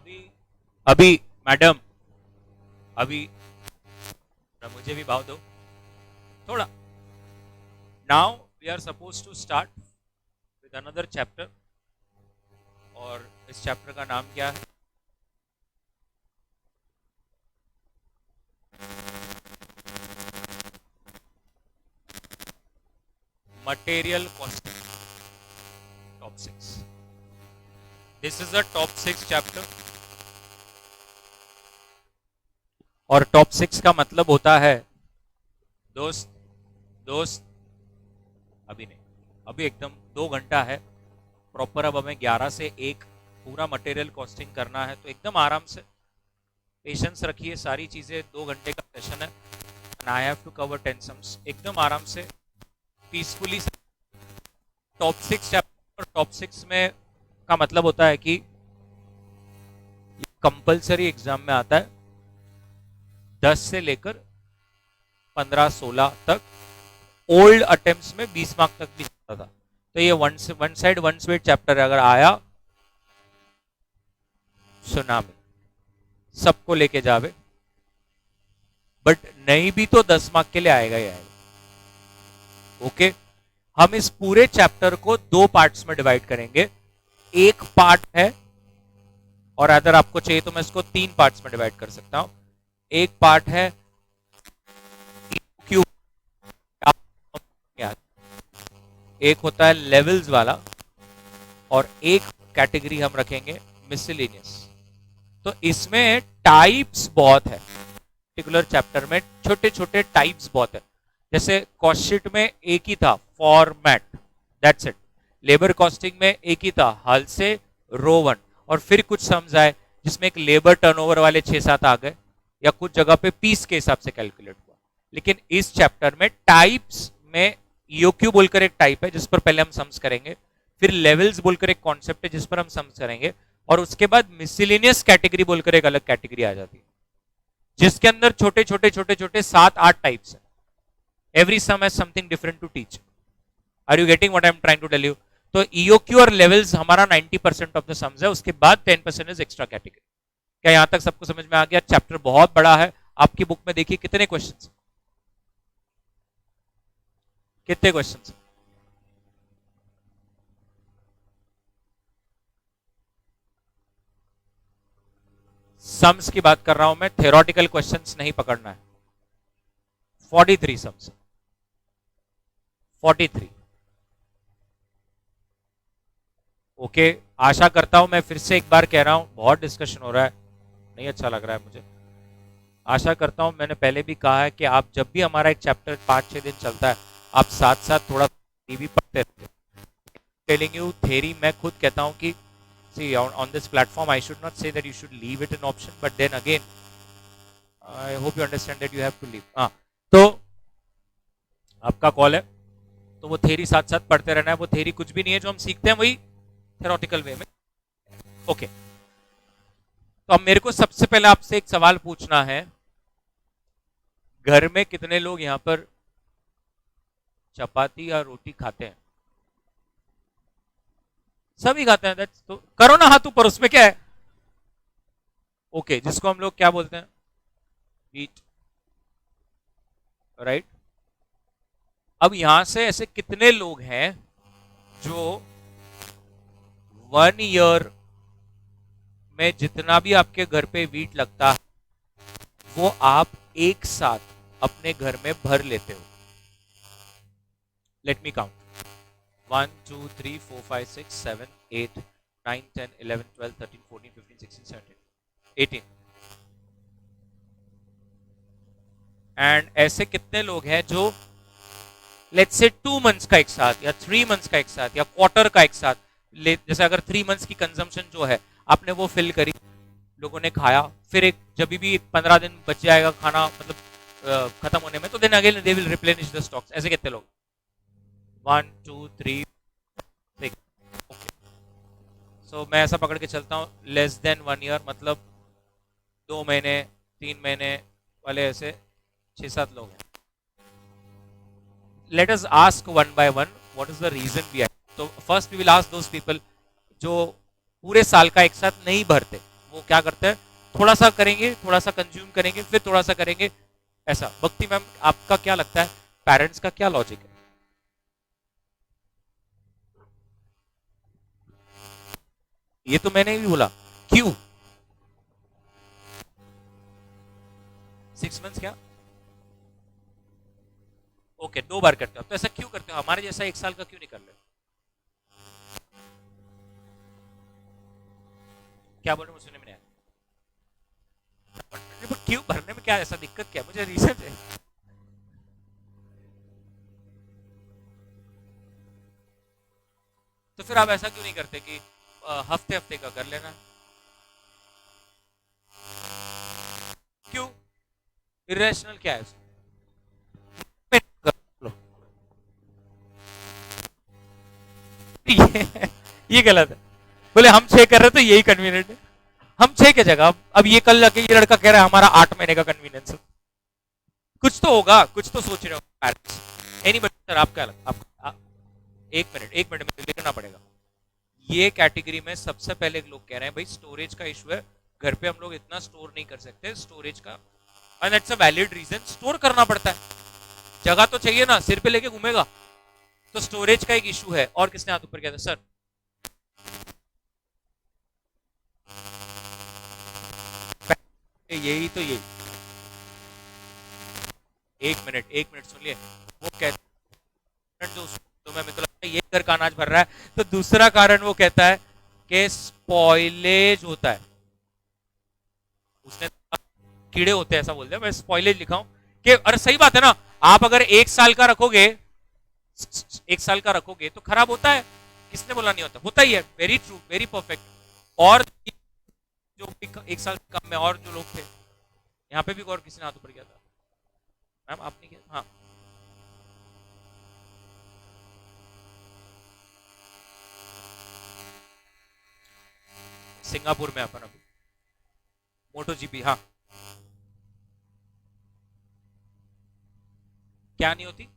अभी अभी मैडम, अभी मुझे भी भाव दो थोड़ा. Now we are suppose to start with another chapter. और इस चैप्टर का नाम क्या है? Material costing top 6. This is a top 6 chapter. और टॉप 6 का मतलब होता है दोस्त दोस्त अभी नहीं, अभी एकदम 2 घंटा है प्रॉपर. अब हमें 11 से 1 पूरा मटेरियल कॉस्टिंग करना है, तो एकदम आराम से पेशेंस रखिए. सारी चीजें 2 घंटे का सेशन है. And I have to cover 10 sums. एकदम आराम से पीसफुली. टॉप 6 चैप्टर, टॉप 6 में का मतलब होता है कि कंपलसरी एग्जाम में आता है. 10 से लेकर 15-16 तक. ओल्ड अटेम्प्ट्स में 20 मार्क तक भी जाता था. तो ये one side one sweat chapter अगर आया, सुनामी सबको लेके जावे. बट नहीं भी तो 10 मार्क के लिए आएगा ही आएगा. ओके, हम इस पूरे चैप्टर को 2 पार्ट्स में डिवाइड करेंगे. एक पार्ट है, और अगर आपको चाहिए तो मैं इसको 3 पार्ट्स में डिवाइड कर सकता हूं. एक पार्ट है क्यू, एक होता है लेवल्स वाला, और एक कैटेगरी हम रखेंगे मिसलेनियस. तो इसमें टाइप्स बहुत है. पर्टिकुलर चैप्टर में छोटे छोटे टाइप्स बहुत है. जैसे कॉस्ट शीट में एक ही था format, that's it. Labour costing में एक ही था हल से रो 1. और फिर कुछ सम्स आए जिसमें एक लेबर टर्नओवर वाले 6-7 आ गए, या कुछ जगह पे पीस के हिसाब से कैलकुलेट हुआ. लेकिन इस चैप्टर में टाइप्स में ईओक्यू बोलकर एक टाइप है जिस पर पहले हम सम्स करेंगे. फिर लेवल्स बोलकर एक कॉन्सेप्ट है जिस पर हम सम्स करेंगे. और उसके बाद मिसलेनियस कैटेगरी बोलकर एक अलग कैटेगरी आ जाती है जिसके अंदर छोटे छोटे छोटे छोटे 7-8 टाइप्स है. Every sum has something different to teach. Are you getting what I am trying to tell you? तो ईओक्यू और लेवल्स हमारा 90% ऑफ द सम्स है. उसके बाद 10% इज एक्स्ट्रा कैटेगरी. क्या यहां तक सबको समझ में आ गया? चैप्टर बहुत बड़ा है. आपकी बुक में देखिए कितने क्वेश्चंस, कितने क्वेश्चंस. सम्स की बात कर रहा हूं मैं, थ्योरेटिकल क्वेश्चंस नहीं पकड़ना है. 43 सम्स, 43. ओके, आशा करता हूं, मैं फिर से एक बार कह रहा हूं, बहुत डिस्कशन हो रहा है, नहीं अच्छा लग रहा है मुझे. आशा करता हूं, मैंने पहले भी कहा है कि आप जब भी हमारा एक चैप्टर 5-6 दिन चलता है, आप साथ साथ थोड़ा टीवी पढ़ते रहते. टेलिंग यू थ्योरी, मैं खुद कहता हूं कि see on this platform I should not say that you should leave it an option, but then again I hope you understand that you have to leave. हाँ, तो आपका कॉल है, तो वो थ्योरी साथ साथ पढ़ते रहना है. वो थ्योरी कुछ भी नहीं है, जो हम सीखते हैं वही थ्योरेटिकल वे में. ओके, तो अब मेरे को सबसे पहले आपसे एक सवाल पूछना है. घर में कितने लोग यहां पर चपाती या रोटी खाते हैं? सभी खाते हैं. तो करो ना हाथ ऊपर, उसमें क्या है? ओके, जिसको हम लोग क्या बोलते हैं? ईट, राइट. अब यहां से ऐसे कितने लोग हैं जो 1 ईयर में जितना भी आपके घर पे वीट लगता है वो आप एक साथ अपने घर में भर लेते हो? Let me count. 1 2 3 4 5 6 7 8 9 10 11 12 13 14 15 16 17 18. एंड ऐसे कितने लोग हैं जो लेट्स से 2 मंथ्स का एक साथ, या 3 मंथ्स का एक साथ, या क्वार्टर का एक साथ, जैसे अगर 3 मंथ्स की कंजम्पशन जो है आपने वो फिल करी, लोगों ने खाया, फिर एक जब भी 15 दिन बच जाएगा खाना, मतलब खत्म होने में, तो then again they will replenish the stocks. ऐसे कितने लोग? 1 2 3 6. ओके, सो मैं ऐसा पकड़ के चलता हूँ लेस देन 1 ईयर, मतलब 2 महीने 3 महीने वाले ऐसे 6-7 लोग हैं. Let us ask one by one what is the reason behind. तो first we will ask those people जो पूरे साल का एक साथ नहीं भरते. वो क्या करते हैं, थोड़ा सा करेंगे, थोड़ा सा कंज्यूम करेंगे, फिर थोड़ा सा करेंगे, ऐसा। भक्ति मैम, आपका क्या लगता है, पेरेंट्स का क्या लॉजिक है? ये तो मैंने भी बोला, क्यों 6 मंथ्स क्या? ओके, 2 बार करते हो तो ऐसा क्यों करते हो? हमारे जैसा 1 साल का क्यों नहीं कर ले? क्या बोल रहे, मुझे सुनने में नहीं आया। क्यों भरने में क्या ऐसा दिक्कत, क्या मुझे रीजन है? तो फिर आप ऐसा क्यों नहीं करते कि हफ्ते हफ्ते का कर लेना? क्यों, इरेशनल क्या है इसमें? लो। ये गलत है। बोले हम 6 कर रहे तो यही कन्वीनियंट है। हम 6 के जगह अब ये कल जाके ये लड़का कह रहा है हमारा 8 महीने का कन्वीनियंस है। कुछ तो होगा, कुछ तो सोच रहे हो पेरेंट्स। एनीबडी सर, आपका अलग, आप 1 मिनट, 1 मिनट में लिखना पड़ेगा। ये कैटेगरी में सबसे पहले लोग कह रहे हैं भाई स्टोरेज का इशू है, घर पे हम लोग इतना स्टोर नहीं कर सकते स्टोरेज का, and that's a valid reason. Store करना पड़ता है, जगह तो चाहिए ना, सिर पे लेके घूमेगा, तो स्टोरेज का एक इशू है। और किसने हाथ ऊपर किया था सर? यही तो, यही 1 मिनट सुन लिए। वो कहते हैं जो तो मैं, मेरे को लगता है ये घर का अनाज भर रहा है। तो दूसरा कारण वो कहता है कि स्पॉइलेज होता है। उसने कीड़े होते हैं ऐसा बोलते हैं, मैं स्पॉइलेज लिखा हूं कि, अरे सही बात है ना। आप अगर 1 साल का रखोगे, 1 साल का रखोगे तो खराब होता है। किसने बोला नहीं होता? होता ही है। Very true, very perfect. और जो 1 साल से कम में और जो लोग थे यहाँ पे भी, और किसी ने हाथ ऊपर किया था? मैम आपने किया? हाँ, सिंगापुर में अपन अभी मोटो जीपी। हाँ, क्या नहीं होती?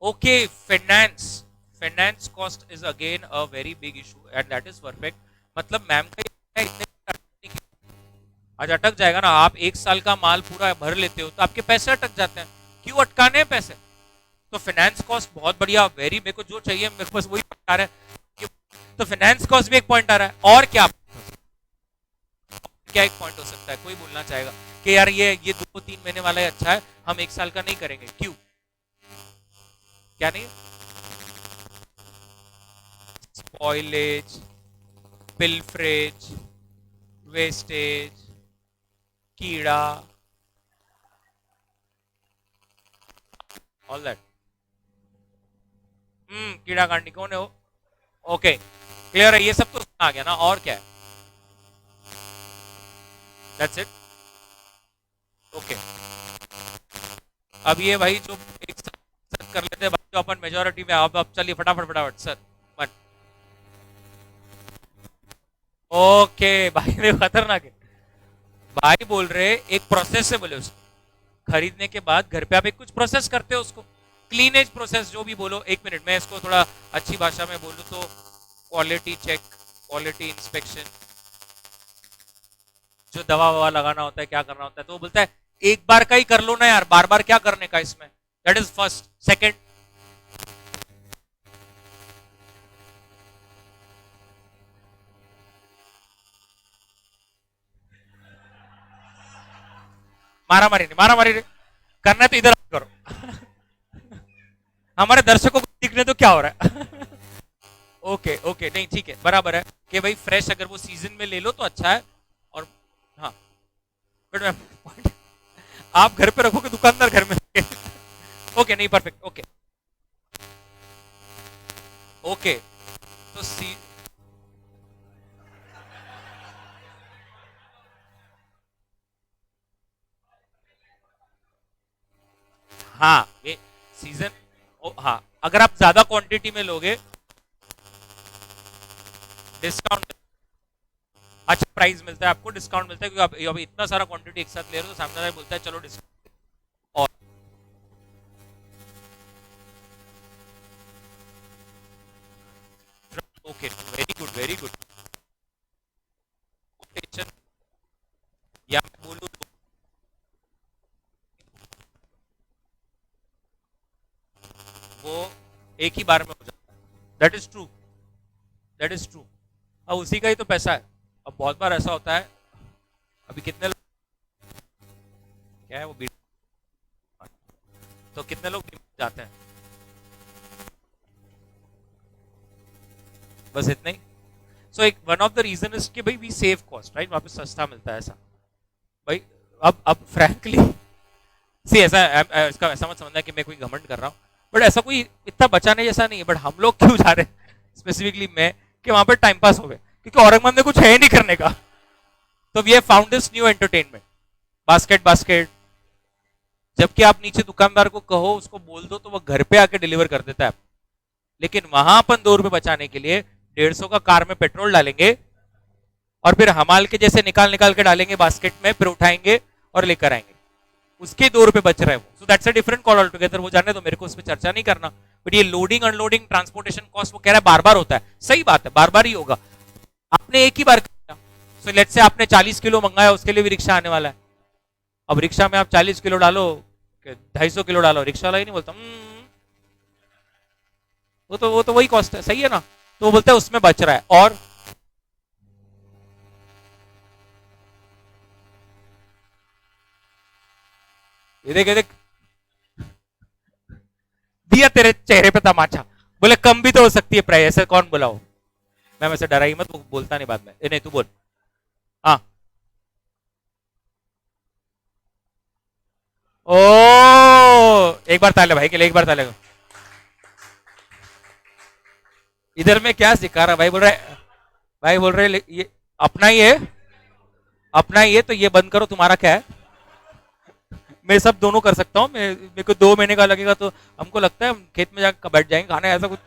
Okay, finance, finance cost is again a very big issue and that is perfect. मतलब मैम का ये इतने आज अटक जाएगा ना। आप 1 साल का माल पूरा भर लेते हो तो आपके पैसे अटक जाते हैं। क्यों अटकाने हैं पैसे? तो फाइनेंस कॉस्ट बहुत बढ़िया, वेरी, मेरे को जो चाहिए मेरे पास वही पॉइंट आ रहा है। तो फाइनेंस कॉस्ट भी एक पॉइंट आ रहा है। और क्या, क्या एक पॉइंट हो सकता है? कोई बोलना चाहेगा कि यार ये 2-3 महीने वाला ही अच्छा है, हम 1 साल का नहीं करेंगे, क्यों? क्या नहीं? स्पॉइलेज, पिल्फरेज, वेस्टेज, कीड़ा, ऑल दैट। कीड़ा कांडी कौन है वो? ओके, क्लियर है, ये सब तो आ गया ना। और क्या है? That's it. ओके, अब ये भाई जो एक साथ कर लेते हैं, जो अपन मेजोरिटी में, अब चलिए फटाफट फटाफट सर। वन। ओके भाई, ये खतरनाक है। भाई बोल रहे एक प्रोसेस से, बोले उसको खरीदने के बाद घर पे आप एक कुछ प्रोसेस करते हो उसको, क्लीनेज प्रोसेस जो भी बोलो। 1 मिनट मैं इसको थोड़ा अच्छी भाषा में बोलूं तो क्वालिटी चेक, क्वालिटी इंस्पेक्शन, जो दवा ववा लगाना होता है, क्या करना होता है, तो वो बोलता है एक बार का ही कर लो ना यार, बार बार क्या करने का इसमें। That is first. सेकेंड, मारा मारी नहीं, मारा मारी नहीं करना है तो इधर करो। हमारे दर्शकों को दिखने तो क्या हो रहा है। ओके ओके, नहीं ठीक है, बराबर है कि भाई फ्रेश अगर वो सीजन में ले लो तो अच्छा है। और हाँ, बट मैं आप घर पे रखोगे, दुकानदार घर में ओके, नहीं परफेक्ट, ओके ओके। तो सी, हाँ ये सीजन, हाँ अगर आप ज्यादा क्वांटिटी में लोगे डिस्काउंट, अच्छा प्राइस मिलता है आपको, डिस्काउंट मिलता है, क्योंकि आप अभी इतना सारा क्वांटिटी एक साथ ले रहे हो तो सामने वाला बोलता है चलो डिस्काउंट। और okay, very good, very good. एक ही बार में हो जाता है। That is true, that is true. अब उसी का ही तो पैसा है। अब बहुत बार ऐसा होता है, अभी कितने लोग, क्या है वो बीट, तो कितने लोग जाते हैं, बस इतने ही। सो एक one of the reason is कि भाई वी सेव कॉस्ट, राइट, वहां पे सस्ता मिलता है ऐसा भाई। अब फ्रैंकली सी ऐसा इसका ऐसा मत समझना कि मैं कोई घमंड कर रहा हूँ, बट ऐसा कोई इतना बचाने जैसा नहीं है। बट हम लोग क्यों जा रहे हैं स्पेसिफिकली मैं, कि वहां पे टाइम पास हो गए, क्योंकि औरंगाबाद में कुछ है ही नहीं करने का। तो we have found this new entertainment, basket basket. जबकि आप नीचे दुकानदार को कहो, उसको बोल दो, तो वो घर पे आके डिलीवर कर देता है। लेकिन वहां अपन 2 रुपए बचाने के लिए 150 का कार में पेट्रोल डालेंगे और फिर हमाल के जैसे निकाल निकाल के डालेंगे बास्केट में, फिर उठाएंगे और लेकर आएंगे। उसके 2 रुपए बच रहे हैं वो। So that's a different call all together. वो जाने तो मेरे को उस पर चर्चा नहीं करना। बट ये लोडिंग अनलोडिंग ट्रांसपोर्टेशन कॉस्ट वो कह रहा है बार बार होता है। सही बात है, बार बार ही होगा। आपने एक ही बार किया, सो लेट्स से आपने 40 किलो मंगाया, उसके लिए भी रिक्शा आने वाला है। अब रिक्शा में आप 40 किलो डालो, 250 किलो डालो, रिक्शा वाला ही नहीं बोलता वो तो वही कॉस्ट है, सही है ना। तो वो बोलता है उसमें बच रहा है। और ये देख दिया तेरे चेहरे पे तमाचा। बोले कम भी तो हो सकती है प्राइस, ऐसे कौन बोला हो। मैं वैसे डरा ही मत, वो बोलता नहीं बाद में। नहीं तू बोल। हाँ, ओ एक बार ताले भाई के लिए, एक बार ताले। इधर में क्या सिखा रहा भाई, बोल रहे भाई, बोल रहे ये अपना ही है, अपना ही है, तो ये बंद करो, तुम्हारा क्या है। मैं सब दोनों कर सकता हूँ। मेरे को 2 महीने का लगेगा तो हमको लगता है हम खेत में जाकर बैठ जाएंगे खाने, ऐसा कुछ।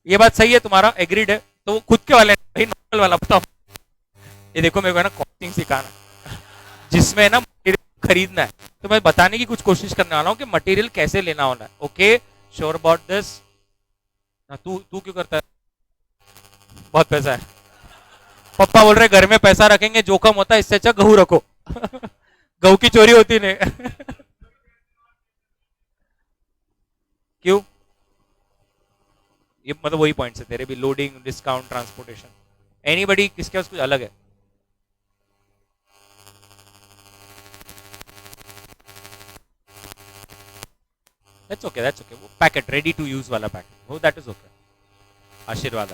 ये बात सही है, तुम्हारा एग्रीड है। तो वो खुद के वाले भाई, नॉर्मल वाला बताओ। ये देखो मेरे को है ना कॉस्टिंग सिखाना, जिसमें ना मटेरियल खरीदना है। तो मैं बताने की कुछ कोशिश करने वाला हूँ कि मटेरियल कैसे लेना होना है। Okay, sure about this. तू तू क्यों करता है, बहुत पैसा है। पापा बोल रहे घर में पैसा रखेंगे जोखम होता है, इससे अच्छा गहू रखो। गहू की चोरी होती नहीं। क्यों, ये मतलब वही पॉइंट है तेरे भी, लोडिंग, डिस्काउंट, ट्रांसपोर्टेशन। एनीबडी, किसके पास कुछ अलग है। That's okay. वो पैकेट रेडी टू यूज वाला पैकेट, वो दैट इज ओके। आशीर्वाद,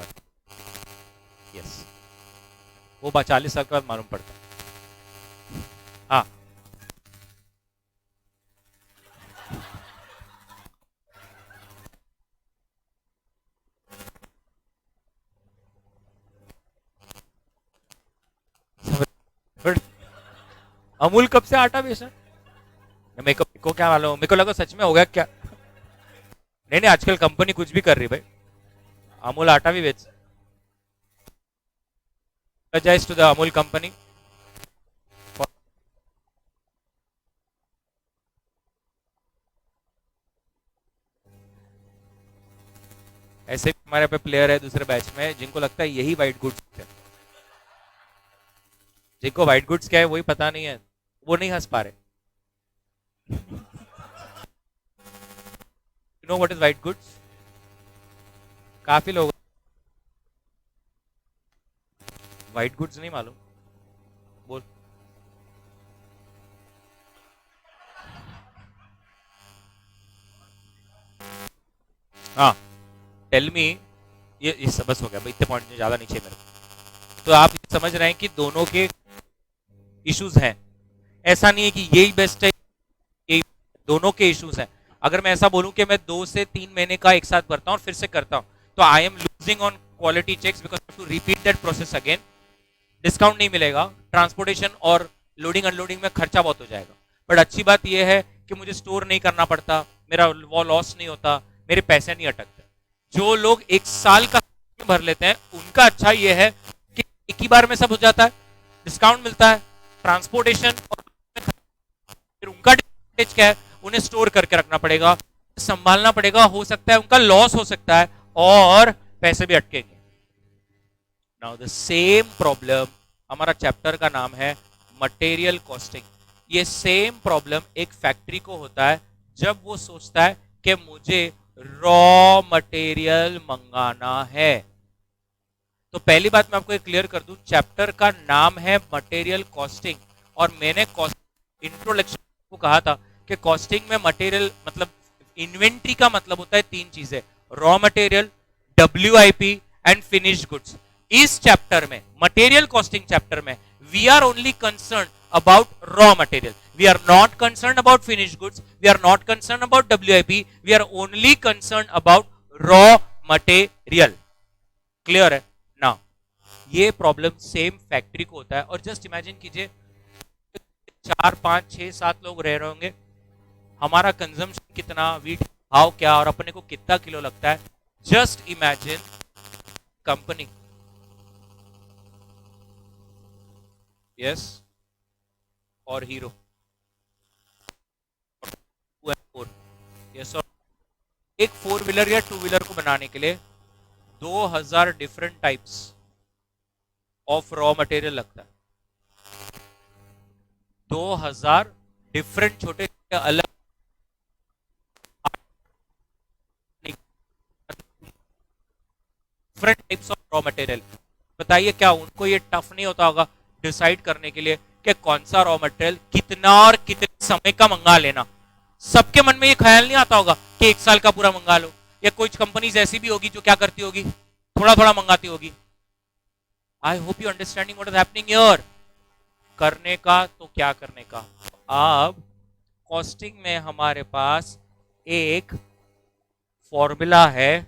यस, वो 40 साल के बाद मालूम पड़ता है। हाँ, अमूल कब से आटा बेचा। मेरे को क्या मालूम, मेरे को लगा सच में हो गया क्या। नहीं नहीं, आजकल कंपनी कुछ भी कर रही भाई, अमूल आटा भी बेच। To the Amul company. ऐसे हमारे पे प्लेयर है दूसरे बैच में जिनको लगता है यही व्हाइट गुड्स है। जिनको व्हाइट गुड्स क्या है वही पता नहीं है, वो नहीं हंस पा रहे। You know what is white goods. काफी लोग व्हाइट गुड्स नहीं मालूम, बोल। हाँ, टेल मी। ये सब बस हो गया भाई, इतने पॉइंट ज्यादा नहीं चाहिए मेरे को। तो आप समझ रहे हैं कि दोनों के इश्यूज हैं, ऐसा नहीं है कि यही बेस्ट है, यही, दोनों के इश्यूज हैं। अगर मैं ऐसा बोलूं कि मैं 2 से 3 महीने का एक साथ करता हूं और फिर से करता हूं, तो I am losing on quality checks because to repeat that process again. Discount नहीं मिलेगा, ट्रांसपोर्टेशन और लोडिंग अनलोडिंग में खर्चा बहुत हो जाएगा। बट अच्छी बात यह है कि मुझे स्टोर नहीं करना पड़ता, मेरा वो लॉस नहीं होता, मेरे पैसे नहीं अटकते। जो लोग 1 साल का भर लेते हैं उनका अच्छा ये है कि एक ही बार में सब हो जाता है, डिस्काउंट मिलता है, ट्रांसपोर्टेशन, और फिर उनका डिसएडवांटेज क्या है, उन्हें स्टोर करके रखना पड़ेगा, संभालना पड़ेगा, हो सकता है उनका लॉस हो सकता है और पैसे भी अटकेंगे। नाउ द सेम प्रॉब्लम, हमारा चैप्टर का नाम है मटेरियल कॉस्टिंग। ये सेम प्रॉब्लम एक फैक्ट्री को होता है जब वो सोचता है कि मुझे रॉ मटेरियल मंगाना है। तो पहली बात मैं आपको एक क्लियर कर दूं, चैप्टर का नाम है मटेरियल कॉस्टिंग, और मैंने इंट्रोडक्शन को कहा था कि कॉस्टिंग में मटेरियल मतलब इन्वेंट्री का मतलब होता है तीन चीजें, raw material, WIP and finished goods. इस चैप्टर में, मटेरियल कॉस्टिंग चैप्टर में, we are only concern about raw material. We are not concerned about finished goods. We are not concerned about WIP. We are only concerned about raw material. Clear है ना? ये problem same factory को होता है, और just imagine कीजिए 4 5 6 7 लोग रह रहे होंगे, हमारा कंजम्पशन कितना, वीट भाव क्या, और अपने को कितना किलो लगता है। जस्ट इमेजिन कंपनी, यस, और हीरो, यस, और एक 4 व्हीलर या 2 व्हीलर को बनाने के लिए 2000 different types of raw material लगता है। 2000 डिफरेंट छोटे अलग different types of raw material. बताइए क्या उनको ये टफ नहीं होता होगा डिसाइड करने के लिए कि कौन सा रॉ मटेरियल कितना और कितने समय का मंगा लेना? सबके मन में ये ख्याल नहीं आता होगा कि 1 साल का पूरा मंगा लो, या कुछ कंपनीज ऐसी भी होगी जो क्या करती होगी, थोड़ा थोड़ा मंगाती होगी। I hope you understanding what is happening here. करने का तो क्या करने का, अब कॉस्टिंग में हमारे पास एक फॉर्मूला है,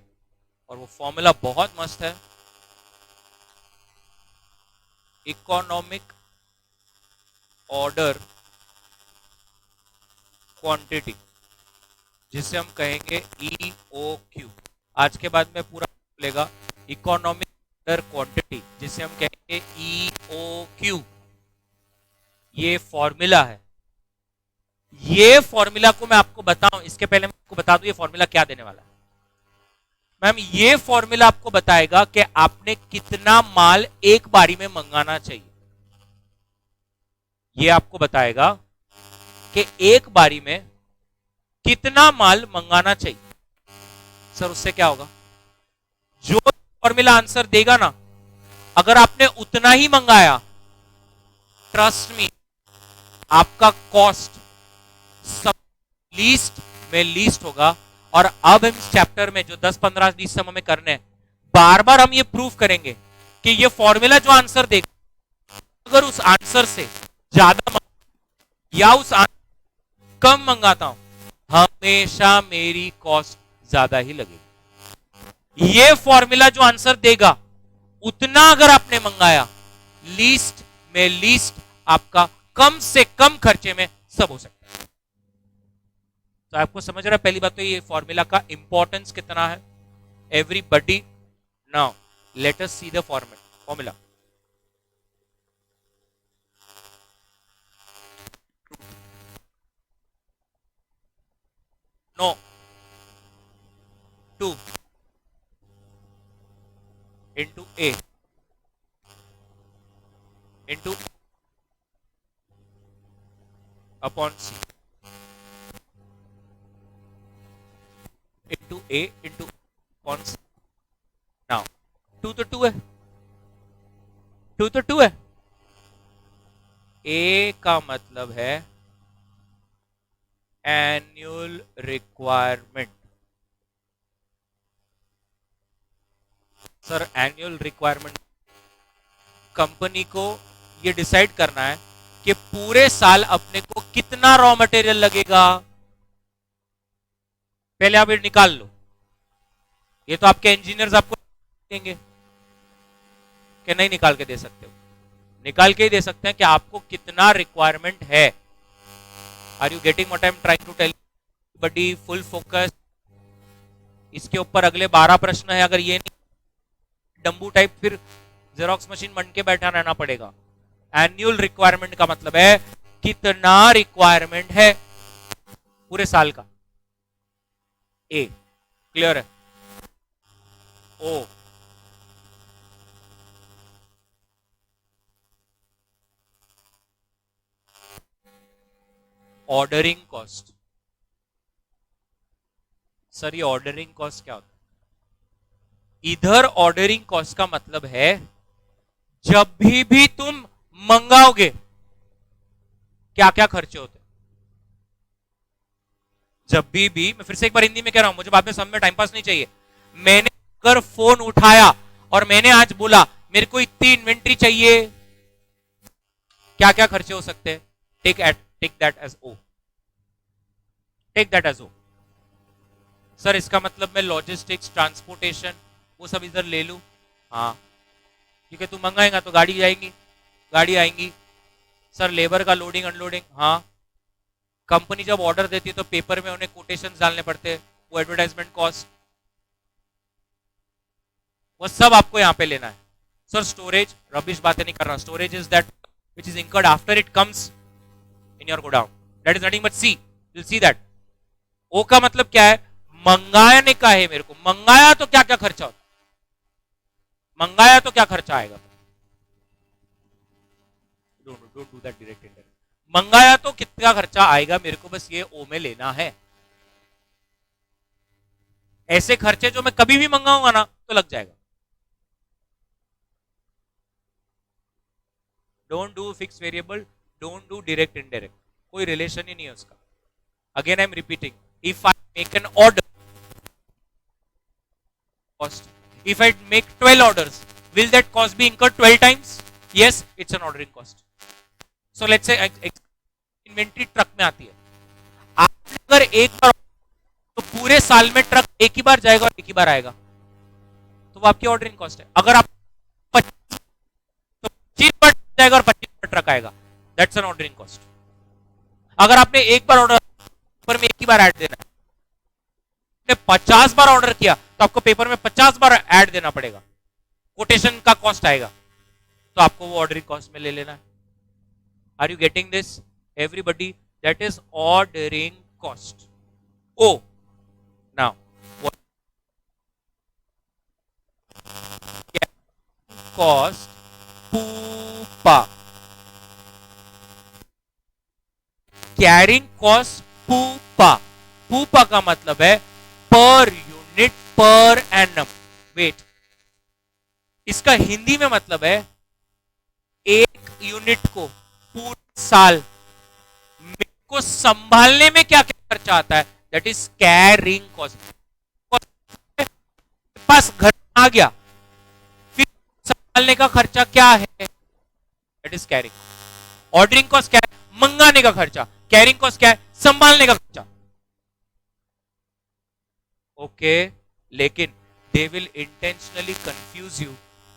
और वो फॉर्मूला बहुत मस्त है, इकोनॉमिक ऑर्डर क्वांटिटी, जिसे हम कहेंगे EOQ। आज के बाद में पूरा लेगा इकोनॉमिक ऑर्डर क्वांटिटी, जिसे हम कहेंगे EOQ। ये फॉर्मूला है। ये फॉर्मूला को मैं आपको बताऊं, इसके पहले मैं आपको बता दूं ये फॉर्मूला क्या देने वाला है। मैम, ये फॉर्मूला आपको बताएगा कि आपने कितना माल एक बारी में मंगाना चाहिए। ये आपको बताएगा कि एक बारी में कितना माल मंगाना चाहिए। सर उससे क्या होगा? जो फॉर्मूला आंसर देगा ना, अगर आपने उतना ही मंगाया, ट्रस्ट मी, आपका कॉस्ट सब लीस्ट में लीस्ट होगा। और अब हम इस चैप्टर में जो 10 15 20 समय में करने हैं, बार बार हम ये प्रूव करेंगे कि ये फॉर्मूला जो आंसर देगा, अगर उस आंसर से ज्यादा या उस कम मंगाता हूं, हमेशा मेरी कॉस्ट ज्यादा ही लगेगी। ये फॉर्मूला जो आंसर देगा, उतना अगर आपने मंगाया, लीस्ट में लीस्ट आपका कम से कम खर्चे में सब हो सकता है। तो आपको समझ रहा है? पहली बात तो ये फॉर्मूला का इंपॉर्टेंस कितना है। Everybody, now let us see the formula. No 2 into A into upon C into A into upon C। Now 2 तो 2 है, 2 तो 2 है। A का मतलब है annual requirement. Sir annual requirement, company को ये डिसाइड करना है कि पूरे साल अपने को कितना रॉ मटेरियल लगेगा। पहले आप ये निकाल लो, ये तो आपके इंजीनियर्स आपको देंगे कि नहीं निकाल के दे सकते हो? निकाल के ही दे सकते हैं कि आपको कितना रिक्वायरमेंट है। Are you getting what I am trying to tell? बड़ी फुल फोकस। इसके ऊपर अगले 12 प्रश्न है, अगर ये नहीं डंबू टाइप फिर जेरोक्स मशीन बन के बैठा रहना पड़ेगा। एनुअल रिक्वायरमेंट का मतलब है कितना रिक्वायरमेंट है पूरे साल का। ए क्लियर है? ओ ऑर्डरिंग कॉस्ट। सर ये ऑर्डरिंग कॉस्ट क्या होता है? इधर ऑर्डरिंग कॉस्ट का मतलब है जब भी तुम मंगाओगे क्या क्या खर्चे होते हैं। जब भी मैं फिर से एक बार हिंदी में कह रहा हूं, मुझे बाद में समझ में टाइम पास नहीं चाहिए। मैंने अगर फोन उठाया और मैंने आज बोला मेरे को इतनी इन्वेंट्री चाहिए, क्या क्या खर्चे हो सकते हैं? Take that as O, take that as O. Sir इसका मतलब मैं लॉजिस्टिक्स, ट्रांसपोर्टेशन वो सब इधर ले लूं? हाँ, क्योंकि तू मंगाएगा तो गाड़ी जाएगी, गाड़ी आएंगी। सर लेबर का लोडिंग अनलोडिंग, हाँ। कंपनी जब ऑर्डर देती है तो पेपर में उन्हें कोटेशंस डालने पड़ते हैं, वो एडवर्टाइजमेंट कॉस्ट, वो सब आपको यहां पे लेना है। सर स्टोरेज, रबिश बातें नहीं कर रहा। Storage is that which is incurred after it comes in your godown, that is nothing but C, you'll see that। O का मतलब क्या है? मंगाने का है मेरे को, मंगाया तो क्या क्या खर्चा होता, मंगाया तो क्या खर्चा आएगा? don't do that direct indirect। मंगाया तो कितना खर्चा आएगा मेरे को, बस ये O में लेना है। ऐसे खर्चे जो मैं कभी भी मंगाऊंगा ना तो लग जाएगा। Don't do fix variable, don't do direct indirect, कोई रिलेशन ही नहीं है उसका। Again I am repeating, if I make an order cost, if I make 12 orders, will that cost be incurred 12 times? Yes, it's an ordering cost। So let's say inventory truck में आती है, आपने अगर एक बार तो पूरे साल में ट्रक एक ही बार जाएगा और एक ही बार आएगा, तो वो आपकी ऑर्डरिंग कॉस्ट है। अगर आप 25 बार जाएगा और 25 बार ट्रक आएगा, दैट्स एन ऑर्डरिंग कॉस्ट। अगर आपने एक बार ऑर्डर पेपर में एक ही बार ऐड देना है, आपने 50 बार ऑर्डर किया तो आपको पेपर में 50 बार ऐड देना पड़ेगा, कोटेशन का कॉस्ट आएगा, तो आपको वो ऑर्डरिंग कॉस्ट में ले लेना है। Are you getting this everybody? That is ordering cost. O now cost PUPA, carrying cost PUPA. PUPA का मतलब है per unit per annum wait. इसका हिंदी में मतलब है एक यूनिट को पूरे साल मेरे को संभालने में क्या क्या खर्चा आता है, दैट इज कैरिंग कॉस्ट। पास घर आ गया, फिर संभालने का खर्चा क्या है, that is carrying. Ordering cost क्या है? मंगाने का खर्चा। कैरिंग कॉस्ट क्या है? संभालने का खर्चा। ओके, लेकिन they will intentionally confuse you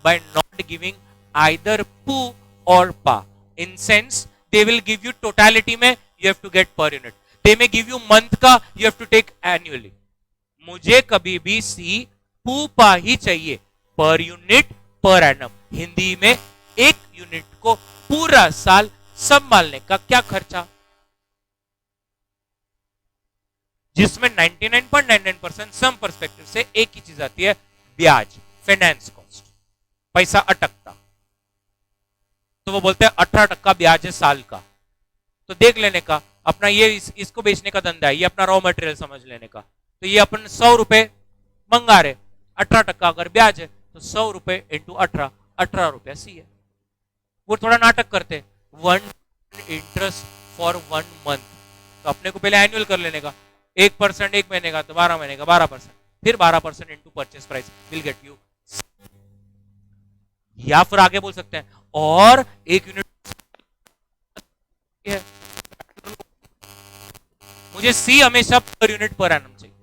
by not giving either पू और पा। In sense they will give you totality में you have to get per unit, they may give you month का you have to take annually. मुझे कभी भी सी पू पा ही चाहिए, per unit per annum. Hindi में एक यूनिट को पूरा साल संभालने का क्या खर्चा, जिसमें 99.99% सम पर्सपेक्टिव से एक ही चीज आती है, ब्याज, फाइनेंस कॉस्ट, पैसा अटकता। तो वो बोलते हैं 18% ब्याज है साल का। तो देख लेने का अपना ये इसको बेचने का धंधा है, ये अपना रॉ मटेरियल समझ लेने का। तो ये अपन 100 रुपए मंगा रहे, 18% अगर ब्याज है तो 100 रुपए इंटू 18 रुपया सी है। वो थोड़ा नाटक करते, 1 इंटरेस्ट फॉर 1 मंथ, तो अपने को पहले एनुअल कर लेने का, 1% एक महीने का, तो 12 महीने का 12%, फिर 12% into purchase price will get you. या फिर आगे बोल सकते हैं और एक यूनिट है, मुझे सी हमेशा पर यूनिट पर एनम चाहिए।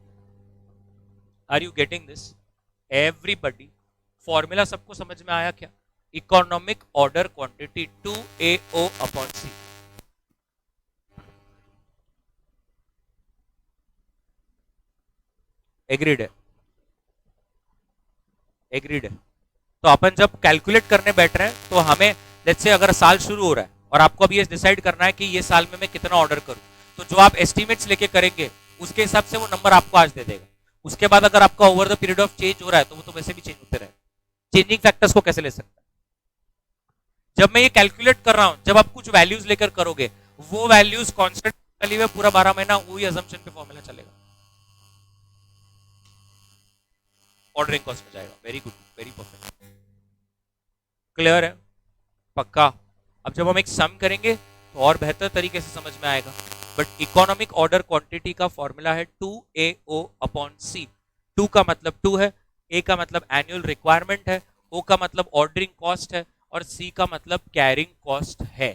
Are you getting this everybody? Formula सबको समझ में आया क्या? Economic order quantity 2AO upon C. Agreed है? एग्रीड है। तो अपन जब कैलकुलेट करने बैठ रहे हैं तो हमें लेट्स से अगर साल शुरू हो रहा है और आपको अभी ये डिसाइड करना है कि ये साल में मैं कितना ऑर्डर करूं, तो जो आप एस्टिमेट्स लेके करेंगे उसके हिसाब से वो नंबर आपको आज दे देगा। उसके बाद अगर आपका over the period of change हो रहा है तो वो तो वैसे भी चेंज होते रहे, चेंजिंग फैक्टर्स को कैसे ले सकते हैं? जब मैं ये कैलकुलेट कर रहा हूं, जब आप कुछ वैल्यूज लेकर करोगे, वो वैल्यूज कांस्टेंट चली हुई पूरा 12 महीना वही अजम्पशन पे फॉर्मूला चलेगा। ऑर्डरिंग कॉस्ट में जाएगा। Very good, very perfect, clear है, पक्का। अब जब हम एक सम करेंगे तो और बेहतर तरीके से समझ में आएगा। बट इकोनॉमिक ऑर्डर क्वांटिटी का फॉर्मूला है 2AO अपॉन C। 2 का मतलब 2 है, A का मतलब एनुअल रिक्वायरमेंट है, O का मतलब ऑर्डरिंग कॉस्ट है और C का मतलब कैरिंग कॉस्ट है।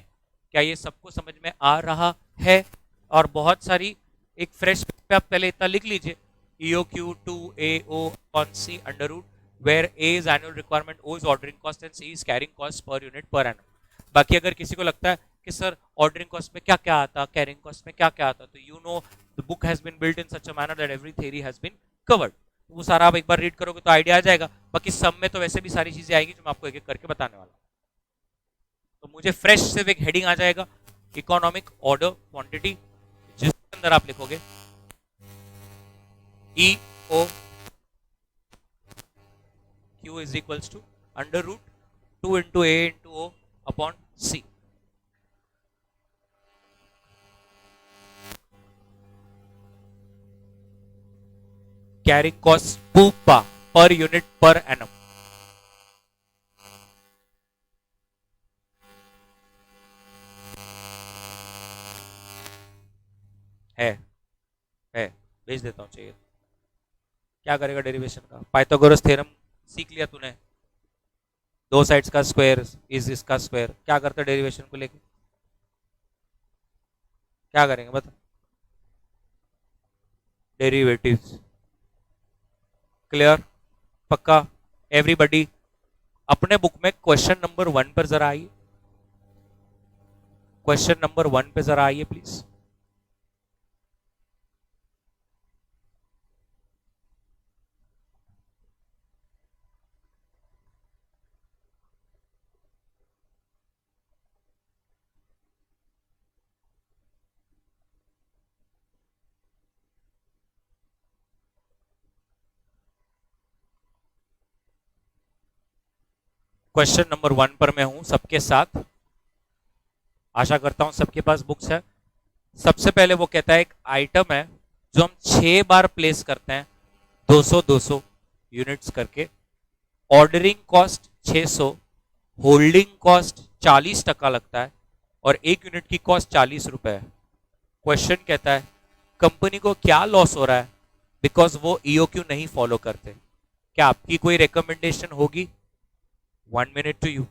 क्या ये सबको समझ में आ रहा है? और बहुत सारी एक फ्रेश पे आप पहले इतना लिख लीजिए, EOQ 2AO upon C under root where A is annual requirement, O is ordering cost and C is carrying cost per unit per annum. बाकी अगर किसी को लगता है कि सर ऑर्डरिंग कॉस्ट में क्या क्या आता, कैरिंग कॉस्ट में क्या क्या आता, तो you know the book has been built in such a manner that every theory has been covered. वो सारा आप एक बार रीड करोगे तो आइडिया आ जाएगा। बाकी सब में तो वैसे भी सारी चीजें आएगी जो मैं आपको एक एक करके बताने वाला हूं। तो मुझे फ्रेश सिर्फ एक हेडिंग आ जाएगा, इकोनॉमिक ऑर्डर क्वांटिटी, जिसके अंदर आप लिखोगे EO Q is equals to under root 2 into A into O upon C. Carrying cost PUPA per unit per annum. है भेज देता हूं, चाहिए क्या करेगा डेरिवेशन का? पाइथागोरस थ्योरम सीख लिया तूने, दो साइड्स का स्क्वायर इज इसका स्क्वायर। क्या करता है डेरिवेशन को लेके? क्या करेंगे बता? डेरिवेटिव्स, क्लियर, पक्का एवरीबॉडी? अपने बुक में क्वेश्चन नंबर 1 पर जरा आइए, क्वेश्चन नंबर 1 पे जरा आइए प्लीज। क्वेश्चन नंबर 1 पर मैं हूं सबके साथ, आशा करता हूं सबके पास बुक्स है। सबसे पहले वो कहता है एक आइटम है जो हम 6 बार प्लेस करते हैं 200 200 यूनिट्स करके, ऑर्डरिंग कॉस्ट 600, होल्डिंग कॉस्ट 40% लगता है और एक यूनिट की कॉस्ट 40 रुपए है। क्वेश्चन कहता है कंपनी को क्या लॉस हो रहा है बिकॉज वो EOQ नहीं फॉलो करते। क्या आपकी कोई रिकमेंडेशन होगी? 1 minute to you.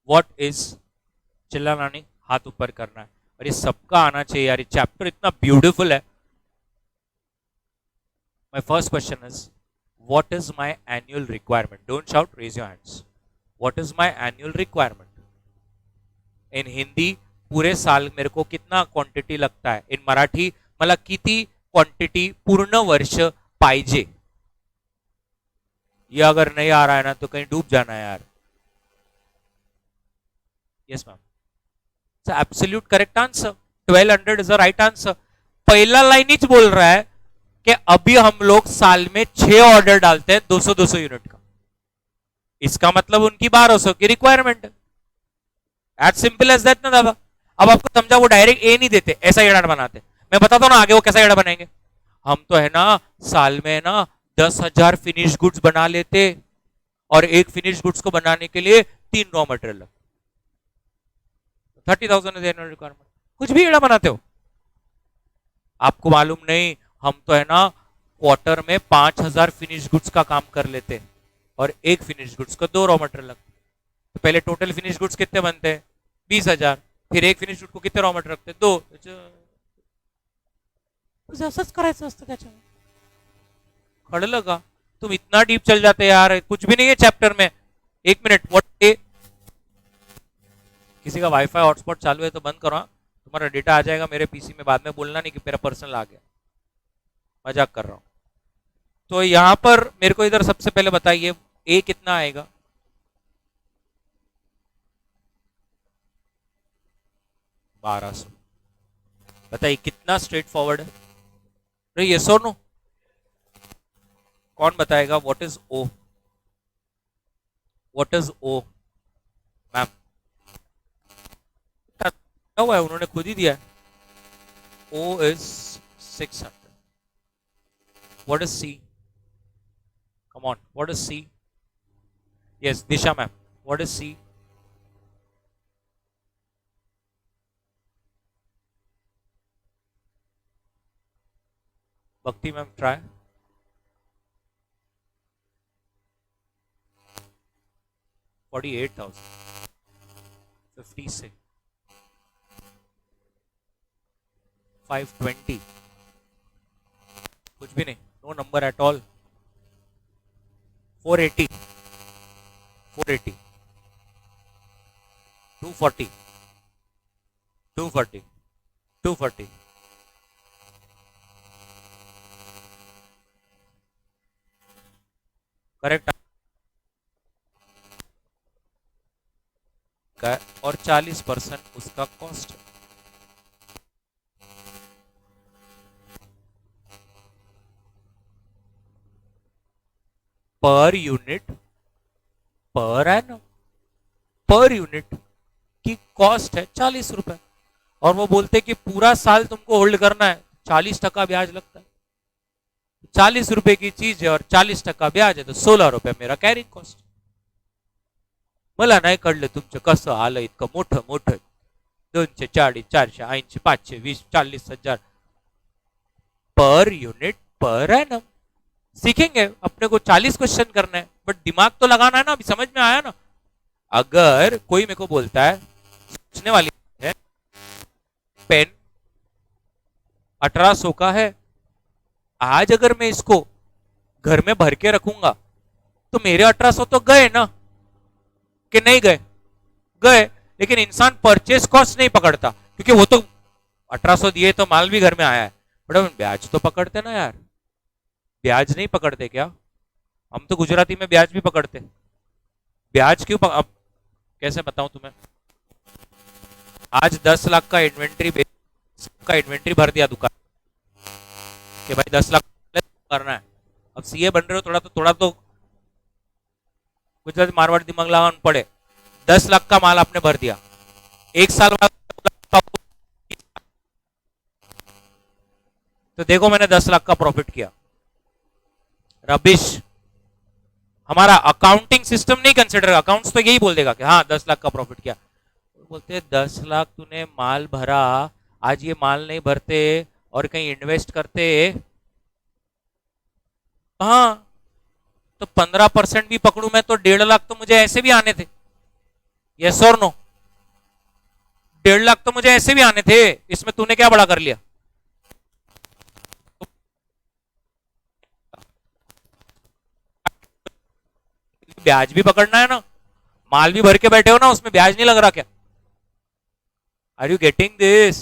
What is, चिल्लाना नहीं, हाथ ऊपर करना है और ये सबका आना चाहिए यार, ये चैप्टर इतना ब्यूटीफुल है। My first question is, what is my annual requirement? Don't shout, raise your hands. What is my annual requirement? In Hindi पूरे साल मेरे को कितना क्वांटिटी लगता है? इन मराठी मला किती क्वांटिटी पूर्ण वर्ष पाहिजे? ये अगर नहीं आ रहा है ना तो कहीं डूब जाना है यार। Yes ma'am, absolute correct answer, 1200 is the right answer. पहला लाइन ही बोल रहा है कि अभी हम लोग साल में 6 ऑर्डर डालते हैं 200 200 यूनिट का, इसका मतलब उनकी 1200 की रिक्वायरमेंट है। एज सिंपल एज दैट ना दादा। अब आपको समझा, वो डायरेक्ट ए नहीं देते, ऐसा एड़ा बनाते। मैं बताता हूं ना आगे वो कैसा एड़ा बनाएंगे। हम तो है ना साल में ना 10,000 फिनिश गुड्स बना लेते और एक फिनिश गुड्स को बनाने के लिए 3 raw material, 30,000 is annual requirement. कुछ भी एड़ा बनाते हो, आपको मालूम नहीं हम तो है ना क्वार्टर में 5,000 फिनिश गुड्स का काम कर लेते और एक फिनिश गुड्स को 2 रॉ मटेरियल लगते। तो पहले टोटल फिनिश गुड्स कितने बनते हैं? 20,000। फिर एक फिनिश गुड को कितने रॉ मटेरियल रखते? 2। असंच करायचं असतं त्याच्यामध्ये। कळलं का? तुम इतना डीप चल जाते यार, कुछ भी नहीं है चैप्टर में। 1 मिनट, व्हाट, किसी का वाईफाई हॉटस्पॉट चालू है तो बंद करो, तुम्हारा डेटा आ जाएगा मेरे पीसी में, बाद में बोलना नहीं कि मेरा पर्सनल आ गया, मजाक कर रहा हूं। तो यहां पर मेरे को इधर सबसे पहले बताइए ए कितना आएगा? 1200। बताइए कितना स्ट्रेट फॉरवर्ड है? अरे यस और नो? कौन बताएगा? What is O? What is O ma'am? क्या हुआ है? उन्होंने खुद ही दिया है। O is 600। What is C? Come on, what is C? Yes Disha ma'am, what is C? Bhakti ma'am try. 48,000। 50 से 520, कुछ भी नहीं, no number at all. 480, 480, 240, 240, 240। Correct का, और 40% उसका कॉस्ट है। Per unit, per annum, per unit की कॉस्ट है 40 रुपए, और वो बोलते कि पूरा साल तुमको होल्ड करना है, 40% ब्याज लगता है। 40 रुपए की चीज है और 40% ब्याज है, तो 16 रुपए मेरा कैरिंग कॉस्ट। मला नाही कळलं तुमचं कसं आलं इतकं मोठं मोठं 240, 480, 520, 40,000 पर यूनिट पर एनम। सीखेंगे, अपने को 40 क्वेश्चन करना है, बट दिमाग तो लगाना है ना। अभी समझ में आया ना? अगर कोई मेरे को बोलता है, सोचने वाली है, पेन 1800 का है, आज अगर मैं इसको घर में भर के रखूंगा तो मेरे 1800 तो गए ना, कि नहीं गए? गए। लेकिन इंसान परचेस कॉस्ट नहीं पकड़ता, क्योंकि वो तो 1800 दिए तो माल भी घर में आया है, बट ब्याज तो पकड़ते ना यार। ब्याज नहीं पकड़ते क्या? हम तो गुजराती में ब्याज भी पकड़ते। ब्याज क्यों अब कैसे बताऊं तुम्हें? आज 10 लाख का इन्वेंट्री भर दिया दुकान कि भाई 10 लाख करना है। अब सीए बन रहे हो, थोड़ा तो गुजराती मारवाड़ी दिमाग लगाना पड़े। 10 लाख का माल आपने भर दिया, एक साल बाद तो देखो मैंने 10 लाख का प्रॉफिट किया। रबिश। हमारा अकाउंटिंग सिस्टम नहीं कंसिडर, अकाउंट्स तो यही बोल देगा कि हाँ 10 लाख का प्रॉफिट किया। बोलते 10 लाख तूने माल भरा, आज ये माल नहीं भरते और कहीं इन्वेस्ट करते, हाँ तो 15% भी पकड़ू मैं तो 1.5 लाख तो मुझे ऐसे भी आने थे। यस और नो? 1.5 लाख तो मुझे ऐसे भी आने थे, इसमें तूने क्या बड़ा कर लिया? ब्याज भी पकड़ना है ना, माल भी भर के बैठे हो ना, उसमें ब्याज नहीं लग रहा क्या? Are you getting this?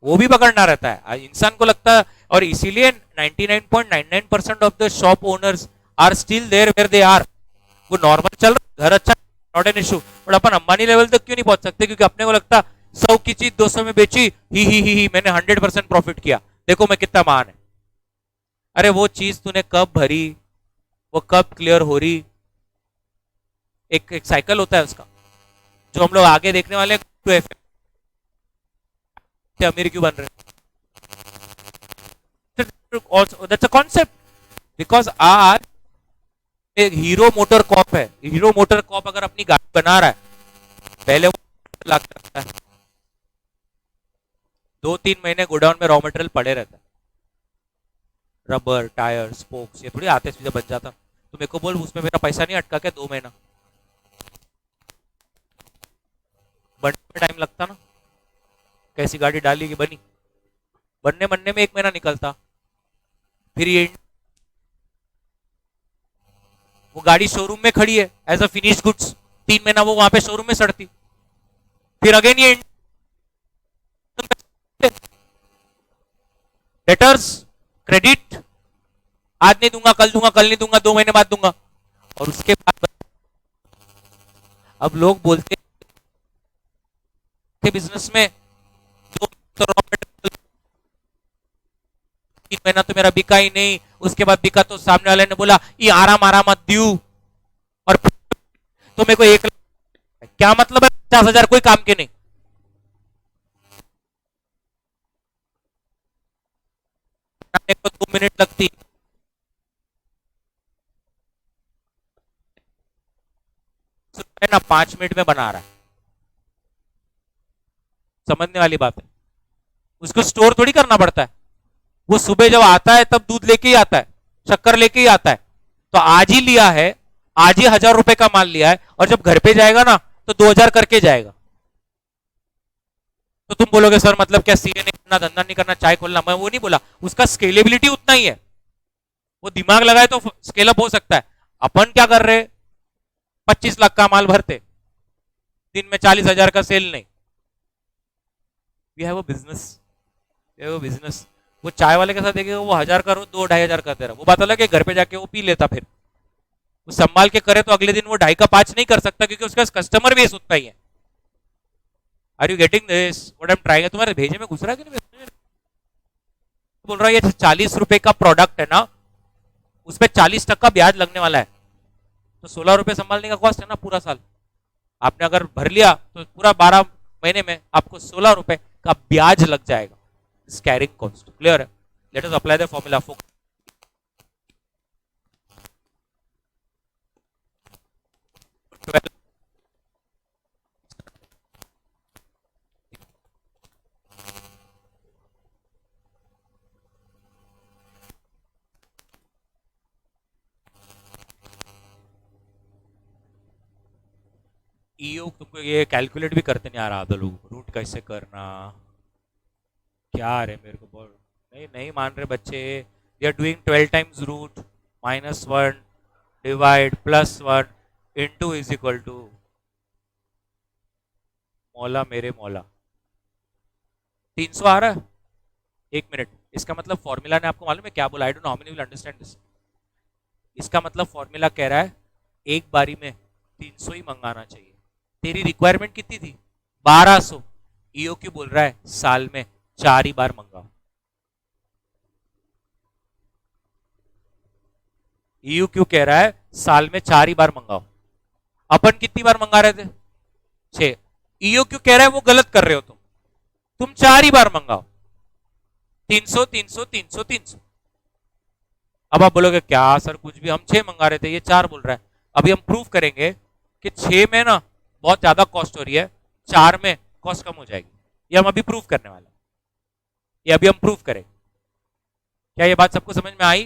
वो भी पकड़ना रहता है इंसान को लगता है, और इसीलिए 99.99% of the shop owners are still there where they are. वो नॉर्मल चल रहा, घर अच्छा, नॉट एन इशू, बट अपन अंबानी लेवल तक क्यों नहीं पहुंच सकते? क्योंकि अपने को लगता 100 की चीज 200 में बेची, ही मैंने 100% प्रॉफिट किया, देखो मैं कितना महान है। अरे वो चीज तूने कब भरी, वो कब क्लियर हो रही? एक साइकिल होता है उसका, जो हम लोग आगे देखने वाले हैं। अमीर क्यों बन रहे? दैट्स अ कॉन्सेप्ट, बिकॉज आज एक हीरो मोटर कॉप है, हीरो मोटर कॉप अगर अपनी गाड़ी बना रहा है, पहले वो लाख रखता है, 2-3 महीने गोडाउन में रॉ मटेरियल पड़े रहता है, रबर, टायर, स्पोक्स, ये थोड़ी आते सीधे बन जाता। तो मेरे को बोल उसमें मेरा पैसा नहीं अटका क्या 2 महीना? बनने में टाइम लगता ना। कैसी गाड़ी डाली कि बनी, बनने में 1 महीना निकलता। फिर ये वो गाड़ी शोरूम में खड़ी है एज अ फिनिश गुड्स, 3 महीना वो वहां पे शोरूम में सड़ती। फिर अगेन ये डेटर्स, क्रेडिट, आज नहीं दूंगा, कल दूंगा, कल नहीं दूंगा, 2 महीने बाद दूंगा, और उसके बाद अब लोग बोलते बिजनेस में तो रॉ मटेरियल 3 महीना तो मेरा बिका ही नहीं, उसके बाद बिका तो सामने वाले ने बोला ये आराम आराम मत दियो, और तो मेरे को 1 लाख, क्या मतलब है 50,000 कोई काम के नहीं। को 2 मिनट लगती, है ना, 5 मिनट में बना रहा है। समझने वाली बात है, उसको स्टोर थोड़ी करना पड़ता है। वो सुबह जब आता है तब दूध लेके ही आता है, शक्कर लेके ही आता है, तो आज ही लिया है, आज ही 1,000 रुपए का माल लिया है, और जब घर पे जाएगा ना तो 2,000 करके जाएगा। तो तुम बोलोगे सर मतलब क्या सीए नहीं करना, धंधा नहीं करना, चाय खोलना, मैं वो नहीं बोला, उसका स्केलेबिलिटी उतना ही है, वो दिमाग लगाए तो स्केल अप हो सकता है। अपन क्या कर रहे, 25 लाख का माल भरते, दिन में 40,000 का सेल नहीं। वी हैव अ बिजनेस, वो चाय वाले के साथ देखेगा वो 1,000 का रोज 2-2,500 का दे रहा, वो बात अलग है, घर पे जाके वो पी लेता, फिर वो संभाल के करे तो अगले दिन वो 2.5 का 5 नहीं कर सकता, क्योंकि उसका कस्टमर बेस उतना ही है। Are you getting this what I am trying? तुम्हारे भेजे में घुस रहा है कि नहीं? बोल रहा है ये 40 रुपए का प्रोडक्ट है ना, उसपे 40% ब्याज लगने वाला है, तो 16 रुपए संभालने का कॉस्ट है ना पूरा साल। आपने अगर भर लिया तो पूरा 12 महीने में आपको 16 रुपए का ब्याज लग जाएगा, कैरिंग कॉस्ट। क्लियर है? Let us apply the formula for EO. तुमको ये कैलकुलेट भी करते नहीं आ रहा था लोग, रूट कैसे करना, क्या रे मेरे को बोल, नहीं नहीं मान रहे बच्चे। They are doing 12 times root -1 divide +1 into is equal to मौला मेरे मौला 300 आ रहा है। 1 मिनट, इसका मतलब फॉर्मूला ने आपको मालूम है क्या बोला? I don't know how many will understand this. इसका मतलब फॉर्मूला कह रहा है एक बारी में 300 ही मंगाना चाहिए। तेरी रिक्वायरमेंट कितनी थी? 1200। ईओ क्यों बोल रहा है साल में 4 ही बार मंगाओ। ईयू क्यों कह रहा है साल में 4 ही बार मंगाओ? अपन कितनी बार मंगा रहे थे? 6। ईओ क्यों कह रहा है वो गलत कर रहे हो तुम 4 ही बार मंगाओ। 300 300 300 300। अब आप बोलोगे क्या सर कुछ भी, हम 6 मंगा रहे थे, ये 4 बोल रहा है। अभी हम प्रूव करेंगे कि 6 में ना बहुत ज्यादा कॉस्ट हो रही है, 4 में कॉस्ट कम हो जाएगी। ये हम अभी प्रूव करने वाले हैं, ये अभी हम प्रूव करेंगे। क्या ये बात सबको समझ में आई?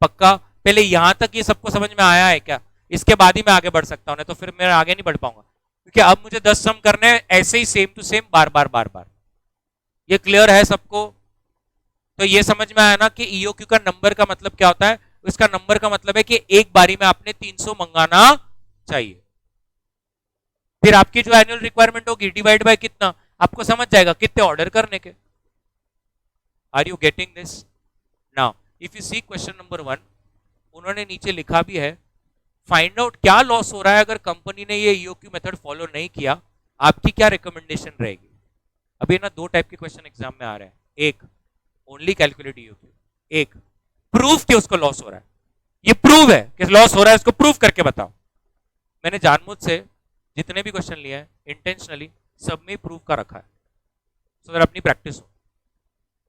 पक्का? पहले यहां तक ये सबको समझ में आया है क्या? इसके बाद ही मैं आगे बढ़ सकता हूं, नहीं तो फिर मैं आगे नहीं बढ़ पाऊंगा, क्योंकि अब मुझे 10 सम करने हैं ऐसे ही सेम टू सेम बार बार बार बार। ये क्लियर है सबको? तो ये समझ में आया ना कि ईओक्यू का नंबर का मतलब क्या होता है? इसका नंबर का मतलब है कि एक बारी में आपने 300 मंगाना चाहिए। फिर आपकी जो एनुअल रिक्वायरमेंट होगी डिवाइड बाय कितना, आपको समझ जाएगा कितने ऑर्डर करने के। Are you getting this? Now if you see question number 1, उन्होंने नीचे लिखा भी है फाइंड आउट क्या लॉस हो रहा है अगर कंपनी ने ये ईओक्यू मेथड फॉलो नहीं किया, आपकी क्या रिकमेंडेशन रहेगी। अभी ना 2 टाइप के क्वेश्चन एग्जाम में आ रहे हैं, एक ओनली कैलकुलेट ईओक्यू, एक प्रूफ कि उसको लॉस हो रहा है। ये प्रूव है कि लॉस हो रहा है, इसको प्रूफ करके बताओ। मैंने जानबूझ से जितने भी क्वेश्चन लिए हैं इंटेंशनली सब में प्रूफ का रखा है, सो दैट अपनी प्रैक्टिस हो।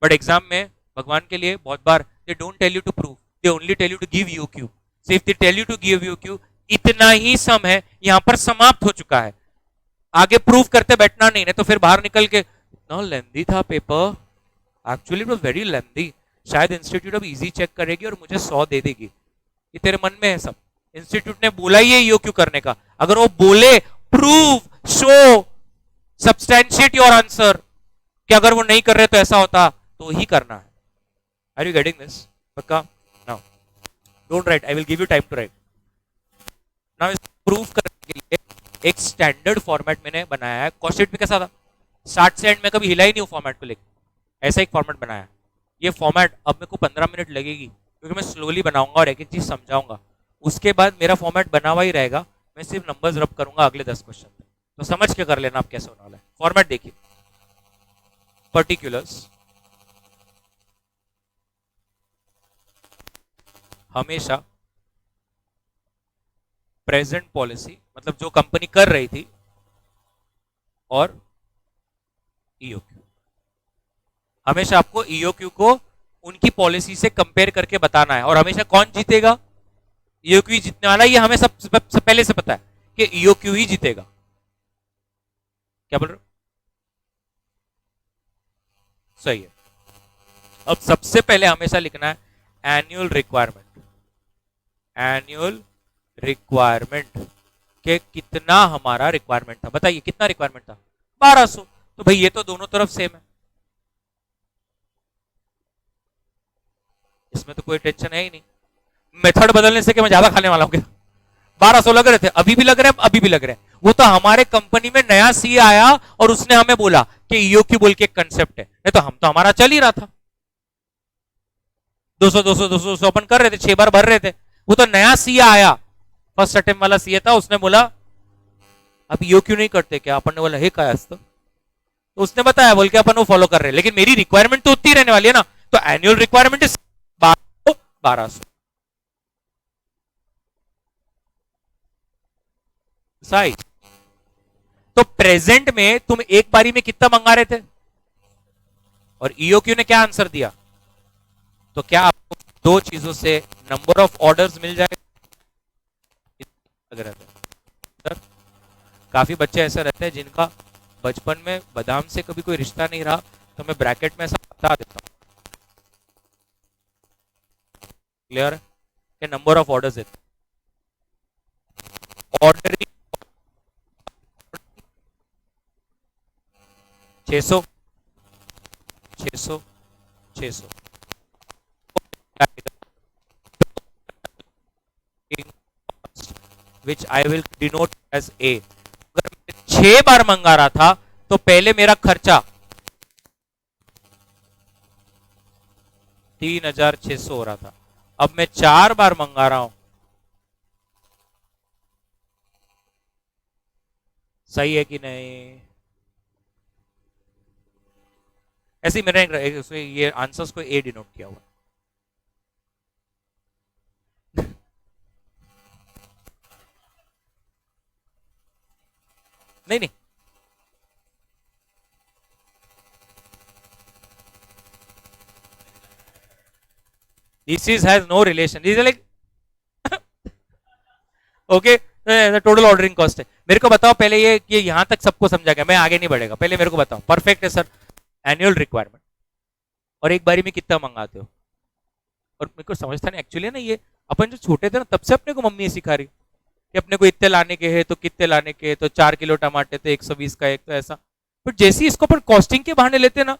बट एग्जाम में भगवान के लिए बहुत बार they don't tell you to prove, they only tell you to give EOQ. So if they tell you to give EOQ, इतना ही सम है, यहां पर समाप्त हो चुका है, आगे प्रूफ करते बैठना नहीं तो फिर बाहर निकल के इतना लेंदी था paper, actually it was very lengthy, शायद इंस्टीट्यूट अब इजी चेक करेगी और मुझे 100 दे देगी। ये तेरे मन में है सब, इंस्टीट्यूट ने बोला ही है ईओक्यू करने का, अगर वो बोले prove show substantiate your answer कि अगर वो नहीं कर रहे तो ऐसा होता, तो ही करना है। Are you getting this? पक्का? Now don't write, I will give you time to write. Now इस प्रूफ करने के लिए एक स्टैंडर्ड फॉर्मेट मैंने बनाया है। कॉस्टशीट में कैसा था, स्टार्ट से एंड में कभी हिला ही नहीं हूं फॉर्मेट को लेकर, ऐसा एक फॉर्मेट बनाया है। ये फॉर्मेट अब मेरे को 15 मिनट लगेगी, क्योंकि मैं स्लोली बनाऊंगा और एक एक चीज समझाऊंगा। उसके बाद मेरा फॉर्मेट बना हुआ ही रहेगा, मैं सिर्फ नंबर्स रब करूंगा अगले 10 क्वेश्चन में, तो समझ के कर लेना आप कैसे होने वाला है। फॉर्मेट देखिए, पर्टिकुलर्स हमेशा प्रेजेंट पॉलिसी मतलब जो कंपनी कर रही थी और ईओक्यू, हमेशा आपको ईओक्यू को उनकी पॉलिसी से कंपेयर करके बताना है। और हमेशा कौन जीतेगा? ईओक्यू जीतने वाला, ये हमें सब पहले से पता है कि ईओक्यू ही जीतेगा। क्या बोल रहे हो? सही है। अब सबसे पहले हमेशा लिखना है एनुअल रिक्वायरमेंट। एनुअल रिक्वायरमेंट के कितना हमारा रिक्वायरमेंट था, बताइए कितना रिक्वायरमेंट था? 1200। तो भाई ये तो दोनों तरफ सेम है, इसमें तो कोई टेंशन है ही नहीं। मेथड बदलने से कि मैं ज्यादा खाने वाला हूं क्या? 1200 लग रहे थे, अभी भी लग रहे हैं, अभी भी लग रहे हैं। वो तो हमारे कंपनी में नया सी आया और उसने हमें बोला कि ईओक्यू बोल के एक कंसेप्ट है, नहीं तो हम तो हमारा चल ही रहा था। 200 200 200 200 अपन कर रहे थे, 6 बार भर रहे थे। वो तो नया सी आया, फर्स्ट अटेम्प्ट वाला सी था, उसने बोला अब ईओक्यू नहीं करते क्या? अपन ने बोला हे काय असतं, तो उसने बताया बोल के अपन वो फॉलो कर रहे हैं। लेकिन मेरी रिक्वायरमेंट तो उतनी रहने वाली है ना, तो एनुअल रिक्वायरमेंट इज 1200 साइज। तो प्रेजेंट में तुम एक बारी में कितना मंगा रहे थे और ईओक्यू ने क्या आंसर दिया? तो क्या आपको दो चीजों से नंबर ऑफ ऑर्डर्स मिल जाएगा? सर काफी बच्चे ऐसे रहते हैं जिनका बचपन में बादाम से कभी कोई रिश्ता नहीं रहा, तो मैं ब्रैकेट में ऐसा बता देता हूं, क्लियर है? नंबर ऑफ ऑर्डर्स है, ordering 600 600 600 which I will denote as A। अगर मैं 6 बार मंगा रहा था तो पहले मेरा खर्चा 3600 हो रहा था, अब मैं 4 बार मंगा रहा हूं, सही है कि नहीं? ऐसे ही मैंने उसमें ये आंसर्स को ए डिनोट किया हुआ। नहीं नहीं, this is has no relation, this is like okay, total ordering cost है। मेरे को बताओ पहले ये यहां तक सबको समझा गया, मैं आगे नहीं बढ़ेगा, पहले मेरे को बताओ। परफेक्ट है सर, एनुअल रिक्वायरमेंट और एक बारी में कितना मंगाते हो? और मेरे को समझता नहीं एक्चुअली ना, ये अपन जो छोटे थे ना तब से अपने को मम्मी सिखा रही कि अपने को इतने लाने के हैं तो कितने लाने के, तो 4 किलो टमाटर तो 120 का एक, तो ऐसा। बट जैसे इसको अपन कॉस्टिंग के बहाने लेते ना,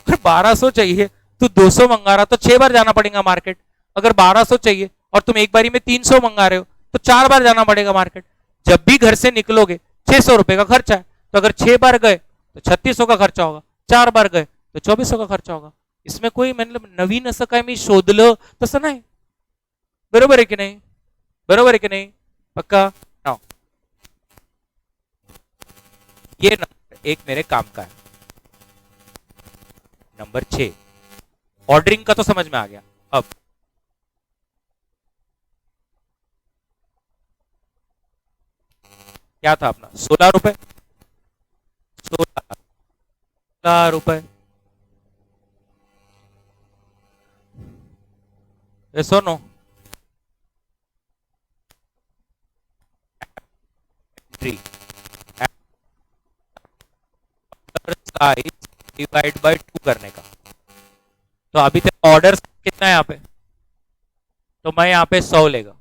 1200 चाहिए तो 200 मंगा रहा तो 6 बार जाना पड़ेगा मार्केट। अगर 1200 चाहिए और तुम एक बारी में 300 मंगा रहे हो तो 4 बार जाना पड़ेगा मार्केट। जब भी घर से निकलोगे 600 रुपए का खर्चा है, तो अगर 6 बार गए तो 3600 का खर्चा होगा, 4 बार गए तो 2400 का खर्चा होगा। इसमें कोई मतलब नवीन असं काय मी शोधलं तसं नाही। बरोबर आहे की नहीं? बरोबर है कि नहीं? पक्का? नाउ ये नंबर एक मेरे काम का है। नंबर 6 ऑर्डरिंग का तो समझ में आ गया। अब क्या था अपना? 16 रुपए, 16 रुपए, ऐसो नो साइज डिवाइड बाय 2 करने का। तो अभी तक ऑर्डर कितना है यहाँ पे? तो मैं यहाँ पे 100 लेगा,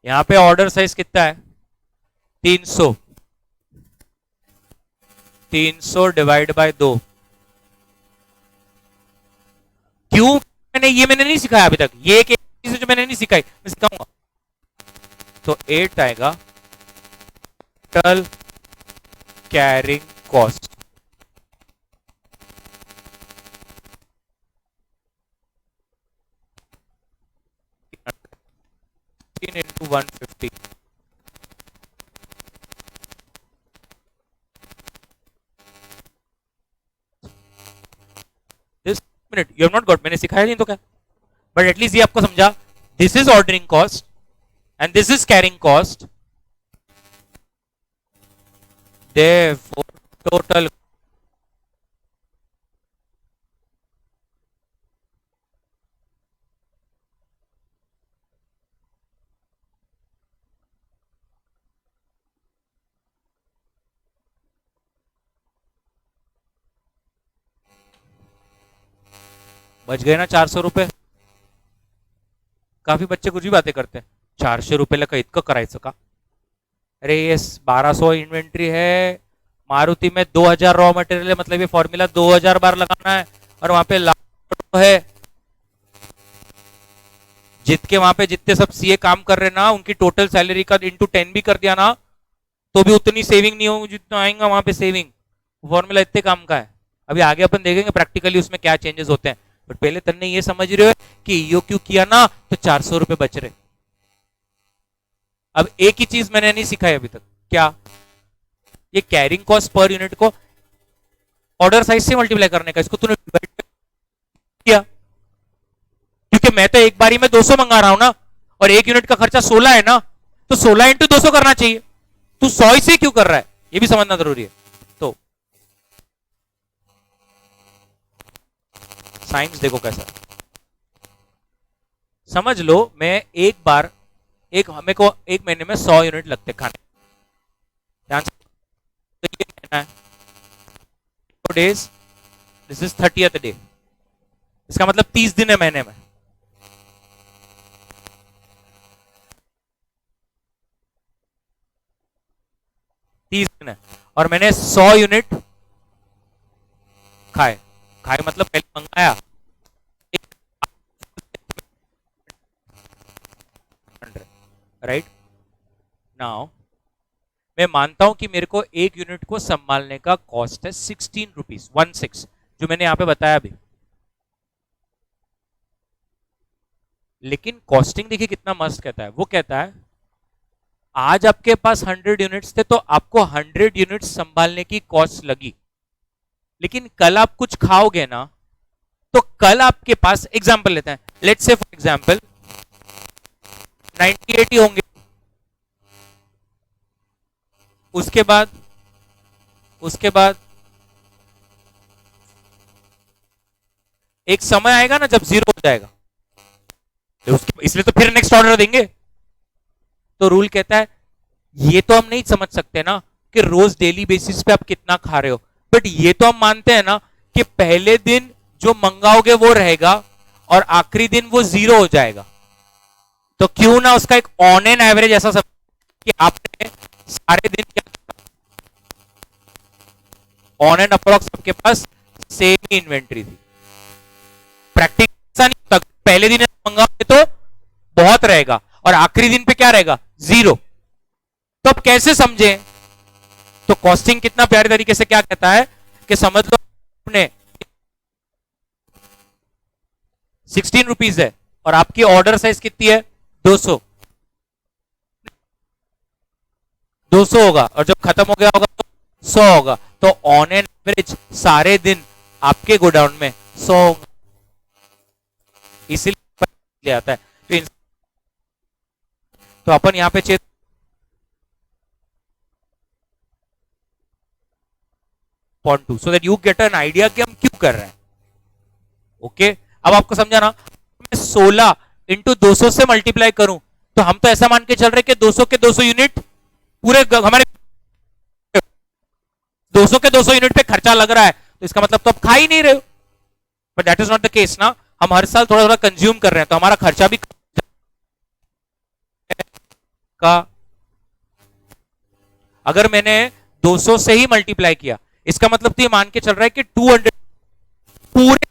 यहाँ पे ऑर्डर साइज कितना है? 300, 300 डिवाइड बाय 2। क्यों? मैंने नहीं सिखाया अभी तक, ये एक चीज जो मैंने नहीं सिखाई मैं सिखाऊंगा। तो 8 आएगा total carrying cost, into 150 minute, you have not got, मैंने सिखाया नहीं तो क्या, बट एटलीस्ट ये आपको समझा, this is ordering cost and this is carrying cost, therefore total बच गए ना 400 रुपए। काफी बच्चे कुछ भी बातें करते हैं, 400 रुपये का इतकं करायचं का? अरे ये 1200 इन्वेंट्री है, मारुति में 2000 रॉ मटेरियल है, मतलब ये फॉर्मूला 2000 बार लगाना है, और वहां पे लाख है, जितके वहां पे जितने सब सीए काम कर रहे ना, उनकी टोटल सैलरी का इंटू 10 भी कर दिया ना, तो भी उतनी सेविंग नहीं होगी जितना आएगा वहां पे सेविंग। फॉर्मूला इतने काम का है। अभी आगे अपन देखेंगे प्रैक्टिकली उसमें क्या चेंजेस होते हैं, बट पहले तन्ने ये समझ रहे हो कि यो क्यों किया ना, तो 400 रुपए बच रहे। अब एक ही चीज मैंने नहीं सिखाई अभी तक, क्या? ये कैरिंग कॉस्ट पर यूनिट को ऑर्डर साइज से मल्टीप्लाई करने का, इसको तूने डिवाइड किया, क्योंकि मैं तो एक बारी में 200 मंगा रहा हूं ना, और एक यूनिट का खर्चा 16 है ना, तो 16 इंटू 200 करना चाहिए। तू 100 से क्यों कर रहा है, ये भी समझना जरूरी है। तो साइंस देखो कैसा, समझ लो मैं एक बार, हमें को एक महीने में 100 यूनिट लगते खाने, ध्यान से, तो ये महीना है, days, this is 30th day, इसका मतलब 30 दिन है महीने में। है और मैंने 100 यूनिट खाए, मतलब पहले मंगाया, राइट नाउ मैं मानता हूं कि मेरे को एक यूनिट को संभालने का कॉस्ट है 16 रुपीज, 16, जो मैंने यहां पे बताया अभी। लेकिन कॉस्टिंग देखिए कितना मस्त कहता है, वो कहता है आज आपके पास 100 यूनिट्स थे, तो आपको 100 यूनिट्स संभालने की कॉस्ट लगी, लेकिन कल आप कुछ खाओगे ना, तो कल आपके पास, एग्जांपल लेते हैं, लेट्स से फॉर एग्जांपल 90-80 होंगे, उसके बाद एक समय आएगा ना जब 0 हो जाएगा, इसलिए तो फिर नेक्स्ट ऑर्डर देंगे। तो रूल कहता है ये तो हम नहीं समझ सकते ना कि रोज डेली बेसिस पे आप कितना खा रहे हो, बट ये तो हम मानते हैं ना कि पहले दिन जो मंगाओगे वो रहेगा और आखिरी दिन वो 0 हो जाएगा, तो क्यों ना उसका एक ऑन एन एवरेज ऐसा सब कि आपने सारे दिन क्या, ऑन एंड अप्रॉक्स आपके पास सेम ही इन्वेंट्री थी। प्रैक्टिस नहीं होता, पहले दिन मंगाओगे तो बहुत रहेगा और आखिरी दिन पे क्या रहेगा, 0। तो अब कैसे समझे? तो कॉस्टिंग कितना प्यारे तरीके से क्या कहता है कि समझ लो आपने 16 रुपीज है और आपकी ऑर्डर साइज कितनी है, 200 होगा, और जब खत्म हो गया होगा तो 100 होगा, तो ऑन एन एवरेज सारे दिन आपके गोडाउन में 100 होगा, इसलिए आता है। तो अपन यहां पे check point 2 so that you get an idea कि हम क्यों कर रहे हैं। ओके अब आपको समझा ना, मैं 16 इंटू 200 से मल्टीप्लाई करूं, तो हम तो ऐसा मान के चल रहे कि 200 के 200 यूनिट पूरे हमारे 200 के 200 यूनिट पे खर्चा लग रहा है, तो इसका मतलब तो आप खा ही नहीं रहे हो, but that is not the case ना, हम हर साल थोड़ा थोड़ा कंज्यूम कर रहे हैं, तो हमारा खर्चा भी का, अगर मैंने 200 से ही मल्टीप्लाई किया, इसका मतलब तो ये मान के चल रहा है कि 200 पूरे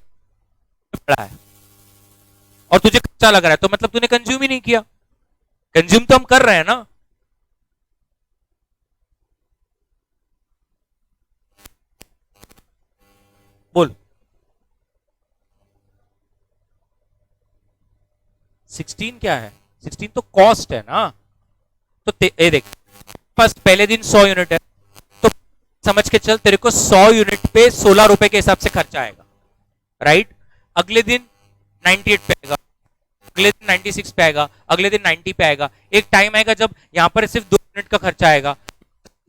पड़ा है और तुझे खर्चा लग रहा है, तो मतलब तूने कंज्यूम ही नहीं किया। कंज्यूम तो हम कर रहे हैं ना, बोल 16 क्या है, 16 तो कॉस्ट है ना, तो ये देख फर्स्ट पहले दिन 100 यूनिट है, तो समझ के चल तेरे को 100 यूनिट पे 16 रुपए के हिसाब से खर्चा आएगा, राइट। अगले दिन 98 पे आएगा, अगले दिन 96 पे आएगा, अगले दिन 90 पे आएगा। एक टाइम आएगा जब यहां पर सिर्फ 2 यूनिट का खर्चा आएगा,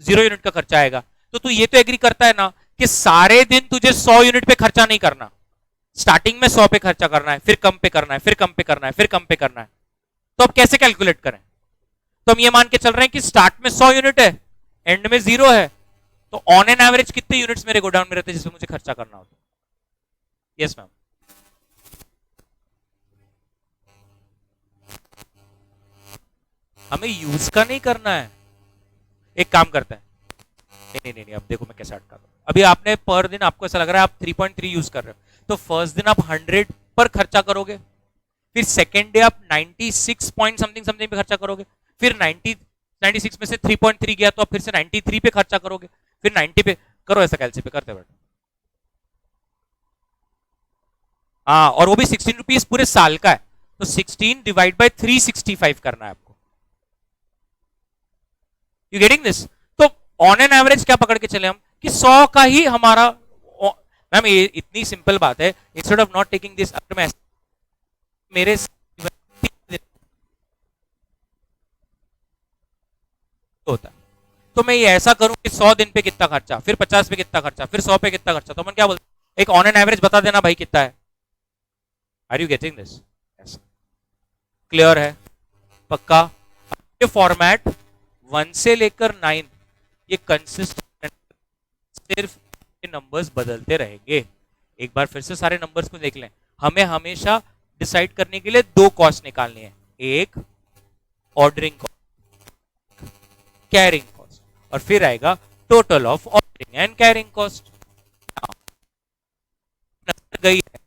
0 यूनिट का खर्चा आएगा। तो तू ये तो एग्री करता है ना कि सारे दिन तुझे 100 यूनिट पे खर्चा नहीं करना, स्टार्टिंग में 100 पे खर्चा करना है, फिर कम पे करना है, फिर कम पे करना है, फिर कम पे करना है। तो अब कैसे कैलकुलेट करें? तो हम ये मान के चल रहे हैं कि स्टार्ट में 100 यूनिट है, एंड में 0 है, तो ऑन एन एवरेज कितने यूनिट्स मेरे गोडाउन में रहते हैं जिसमें मुझे खर्चा करना होता है? Yes ma'am. हमें यूज का नहीं करना है। एक काम करते हैं, नहीं, अब देखो मैं कैसे अटका दूं। अभी आपने पर दिन, आपको ऐसा लग रहा है आप 3.3 यूज कर रहे हो, तो फर्स्ट दिन आप 100 पर खर्चा करोगे, फिर सेकेंड डे आप 96 पॉइंट समथिंग समथिंग पे खर्चा करोगे, फिर 96 में से 3.3 गया तो आप फिर से 93 पे खर्चा करोगे, फिर 90 पे करो। ऐसा कैलसी पे करते बैठो। हाँ, और वो भी 16 रुपीज पूरे साल का है, तो 16 डिवाइड बाय 365 करना है आपको। You getting this? तो ऑन एन एवरेज क्या पकड़ के चले हम कि 100 का ही हमारा, मैम ये इतनी सिंपल बात है, instead of not taking this, अगर मैं मेरे होता, तो मैं ये ऐसा करूं कि 100 दिन पे कितना खर्चा, फिर 50 पे कितना खर्चा, फिर 100 पे कितना खर्चा, तो मैं क्या बोलता, एक ऑन एन एवरेज बता देना भाई कितना है। Are you getting this? Clear है? पक्का? ये फॉर्मेट 1 से लेकर 9 ये कंसिस्टेंट, सिर्फ ये नंबर्स बदलते रहेंगे। एक बार फिर से सारे नंबर्स को देख लें। हमें हमेशा डिसाइड करने के लिए 2 कॉस्ट निकालनी है, एक ऑर्डरिंग कॉस्ट, कैरिंग कॉस्ट, और फिर आएगा total of ordering and carrying cost. गई है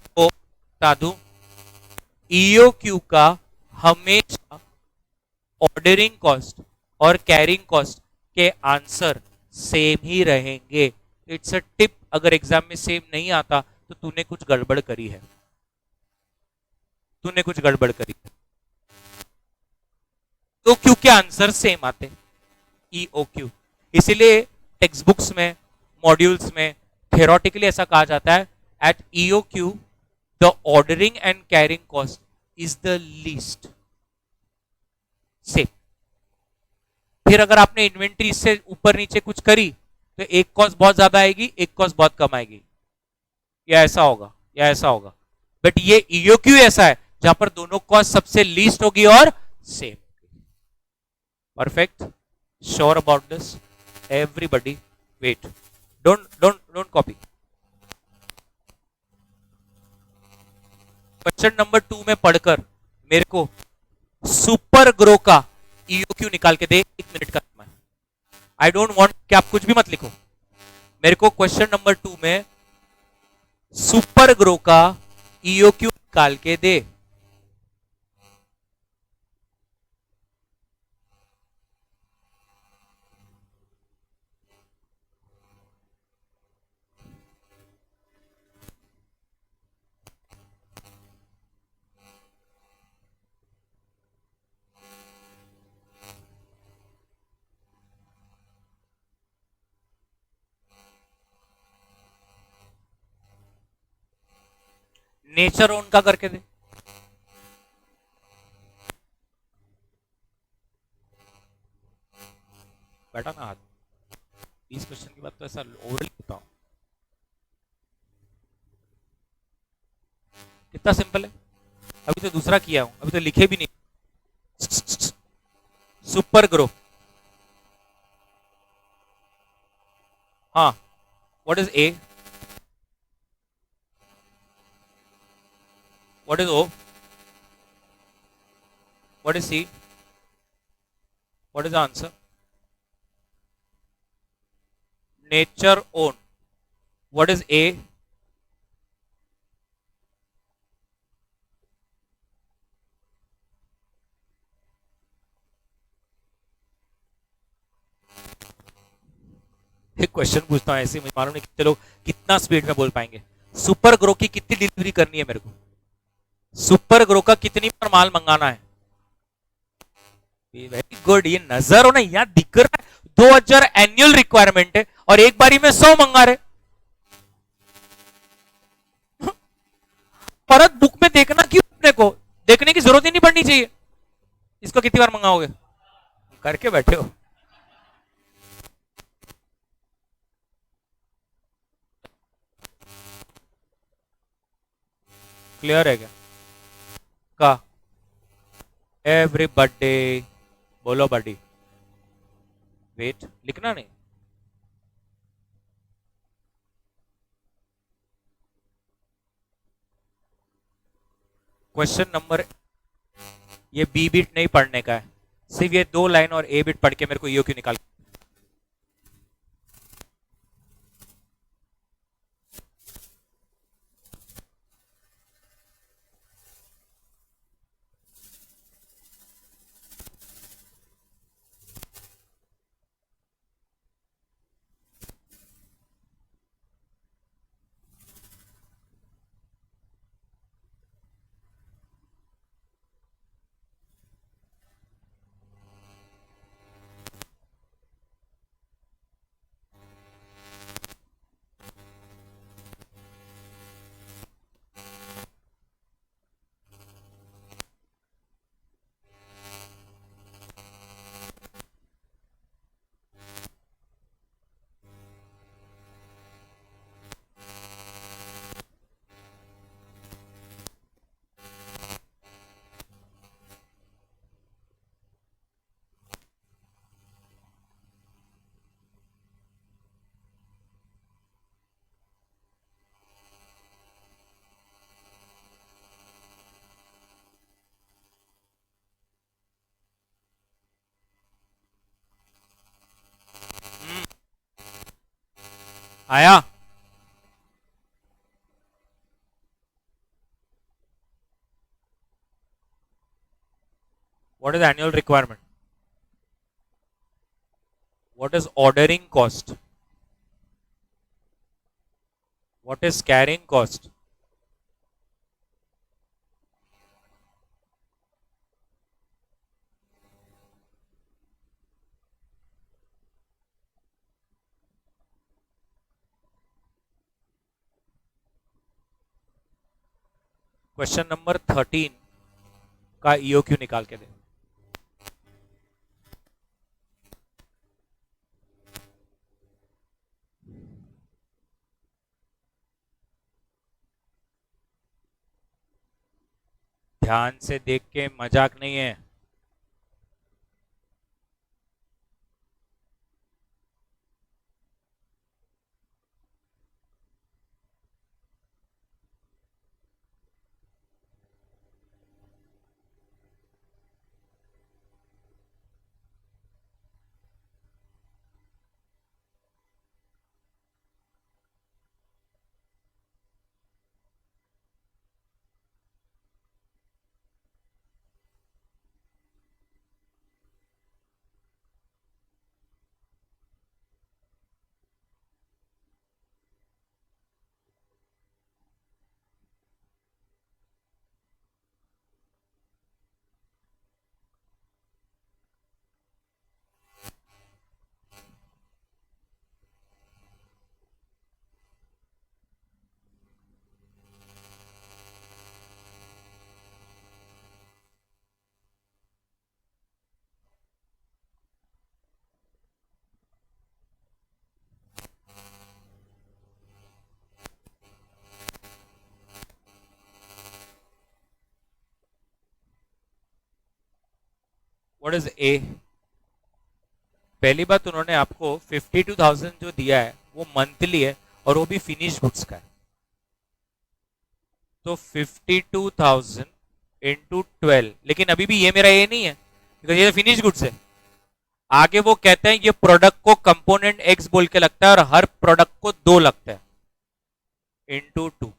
तो बता दूं, ईओक्यू का हमेशा ऑर्डरिंग कॉस्ट और कैरिंग कॉस्ट के आंसर सेम ही रहेंगे। इट्स अ टिप, अगर एग्जाम में सेम नहीं आता तो तूने कुछ गड़बड़ करी है, तूने कुछ गड़बड़ करी है। तो क्यू के आंसर सेम आते, ईओक्यू। इसीलिए टेक्स्ट बुक्स में, मॉड्यूल्स में थ्योरेटिकली ऐसा कहा जाता है, eight EOQ the ordering and carrying cost is the least same. फिर अगर आपने इन्वेंट्री से ऊपर नीचे कुछ करी तो एक कॉस्ट बहुत ज्यादा आएगी, एक कॉस्ट बहुत कम आएगी, या ऐसा होगा या ऐसा होगा। बट ये ईओक्यू ऐसा है जहां पर दोनों कॉस्ट सबसे लीस्ट होगी और same. Perfect? Sure about this everybody? Wait, don't copy. Question number 2 में पढ़कर मेरे को सुपर ग्रो का ईओक्यू निकाल के दे। 1 मिनट का समय। आई डोंट वांट कि आप कुछ भी मत लिखो, मेरे को क्वेश्चन नंबर 2 में सुपर ग्रो का ईओक्यू निकाल के दे। नेचर ओन का करके दे। बैठा ना हाथ। 20 क्वेश्चन के बाद तो ऐसा ओवरली होता हूं। कितना सिंपल है। अभी तो दूसरा किया हूं, अभी तो लिखे भी नहीं। सुपर ग्रो, हाँ, what is A, what is O, what is C, what is the answer? Nature own, what is A? एक क्वेश्चन पूछता हूं ऐसे, मुझे मालूम नहीं कितने लोग कितना स्पीड में बोल पाएंगे। सुपर ग्रो की कितनी डिलीवरी करनी है मेरे को? सुपर ग्रो का कितनी पर माल मंगाना है? वेरी गुड, ये नजर हो ना, यहां दिख रहा है 2000 एनुअल रिक्वायरमेंट है और एक बारी में 100 मंगा रहे। को कितनी बार मंगाओगे? करके बैठे हो। क्लियर है क्या? का एवरी बर्थडे बोलो बडी। वेट, लिखना नहीं। क्वेश्चन नंबर, ये बी बिट नहीं पढ़ने का है, सिर्फ ये 2 लाइन और ए बिट पढ़ के मेरे को ईओ क्यू निकाल। आया? What is annual requirement? What is ordering cost? What is carrying cost? Question number 13 का ईओ क्यू निकाल के दे। ध्यान से देख के, मजाक नहीं है। व्हाट इज ए? पहली बात, उन्होंने आपको 52,000 जो दिया है वो मंथली है और वो भी फिनिश गुड्स का है। तो 52,000 इंटू 12, लेकिन अभी भी ये मेरा ए नहीं है बिकॉज ये फिनिश गुड्स है। आगे वो कहते हैं ये प्रोडक्ट को कंपोनेंट एक्स बोल के लगता है और हर प्रोडक्ट को 2 लगता है, इंटू 2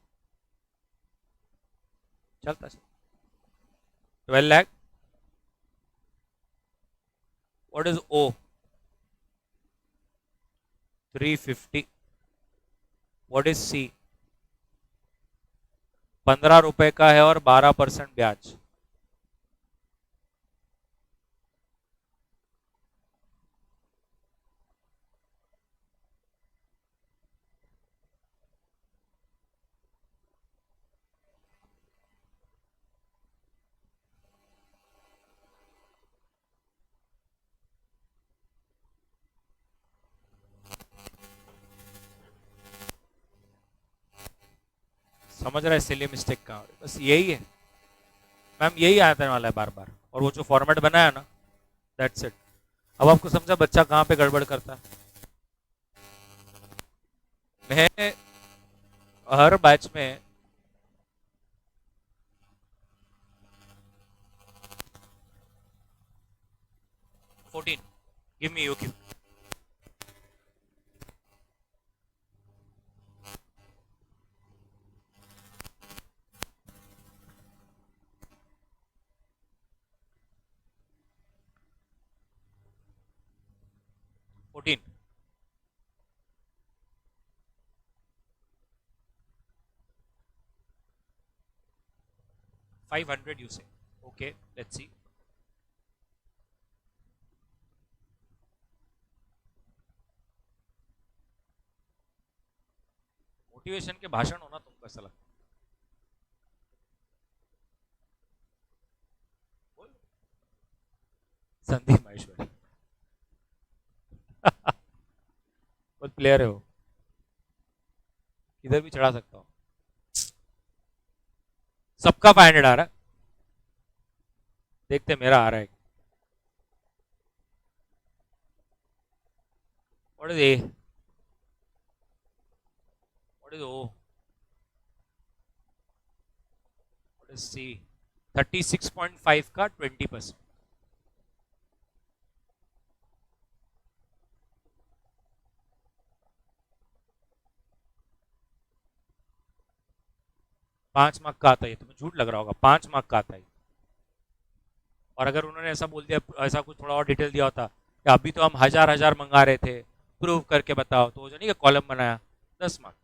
चलता। 12 lakh. What is O? 350। What is C? 15 रुपए का है और 12% ब्याज। समझ रहा है सिली मिस्टेक का, बस यही है मैम, यही आने वाला है बार बार, और वो जो फॉर्मेट बना है ना, दैट्स इट। अब आपको समझा बच्चा कहाँ पे गड़बड़ करता है। मैं हर बैच में 14 give me EOQ. Fourteen 500 you say, okay, let's see। Motivation के भाषण होना तुमको ऐसा लगता है? संदीप माहेश्वरी बहुत प्लेयर है वो, इधर भी चढ़ा सकता हूँ। सबका 500 आ रहा है, देखते मेरा आ रहा है। What is A? What is O? What is C? 36.5 का 20%। पांच मार्क का आता है, तुम्हें झूठ लग रहा होगा, 5 मार्क का आता है। और अगर उन्होंने ऐसा बोल दिया, ऐसा कुछ थोड़ा और डिटेल दिया होता कि अभी तो हम हजार हजार मंगा रहे थे, प्रूव करके बताओ, तो वो जो नहीं कॉलम बनाया 10 मार्क।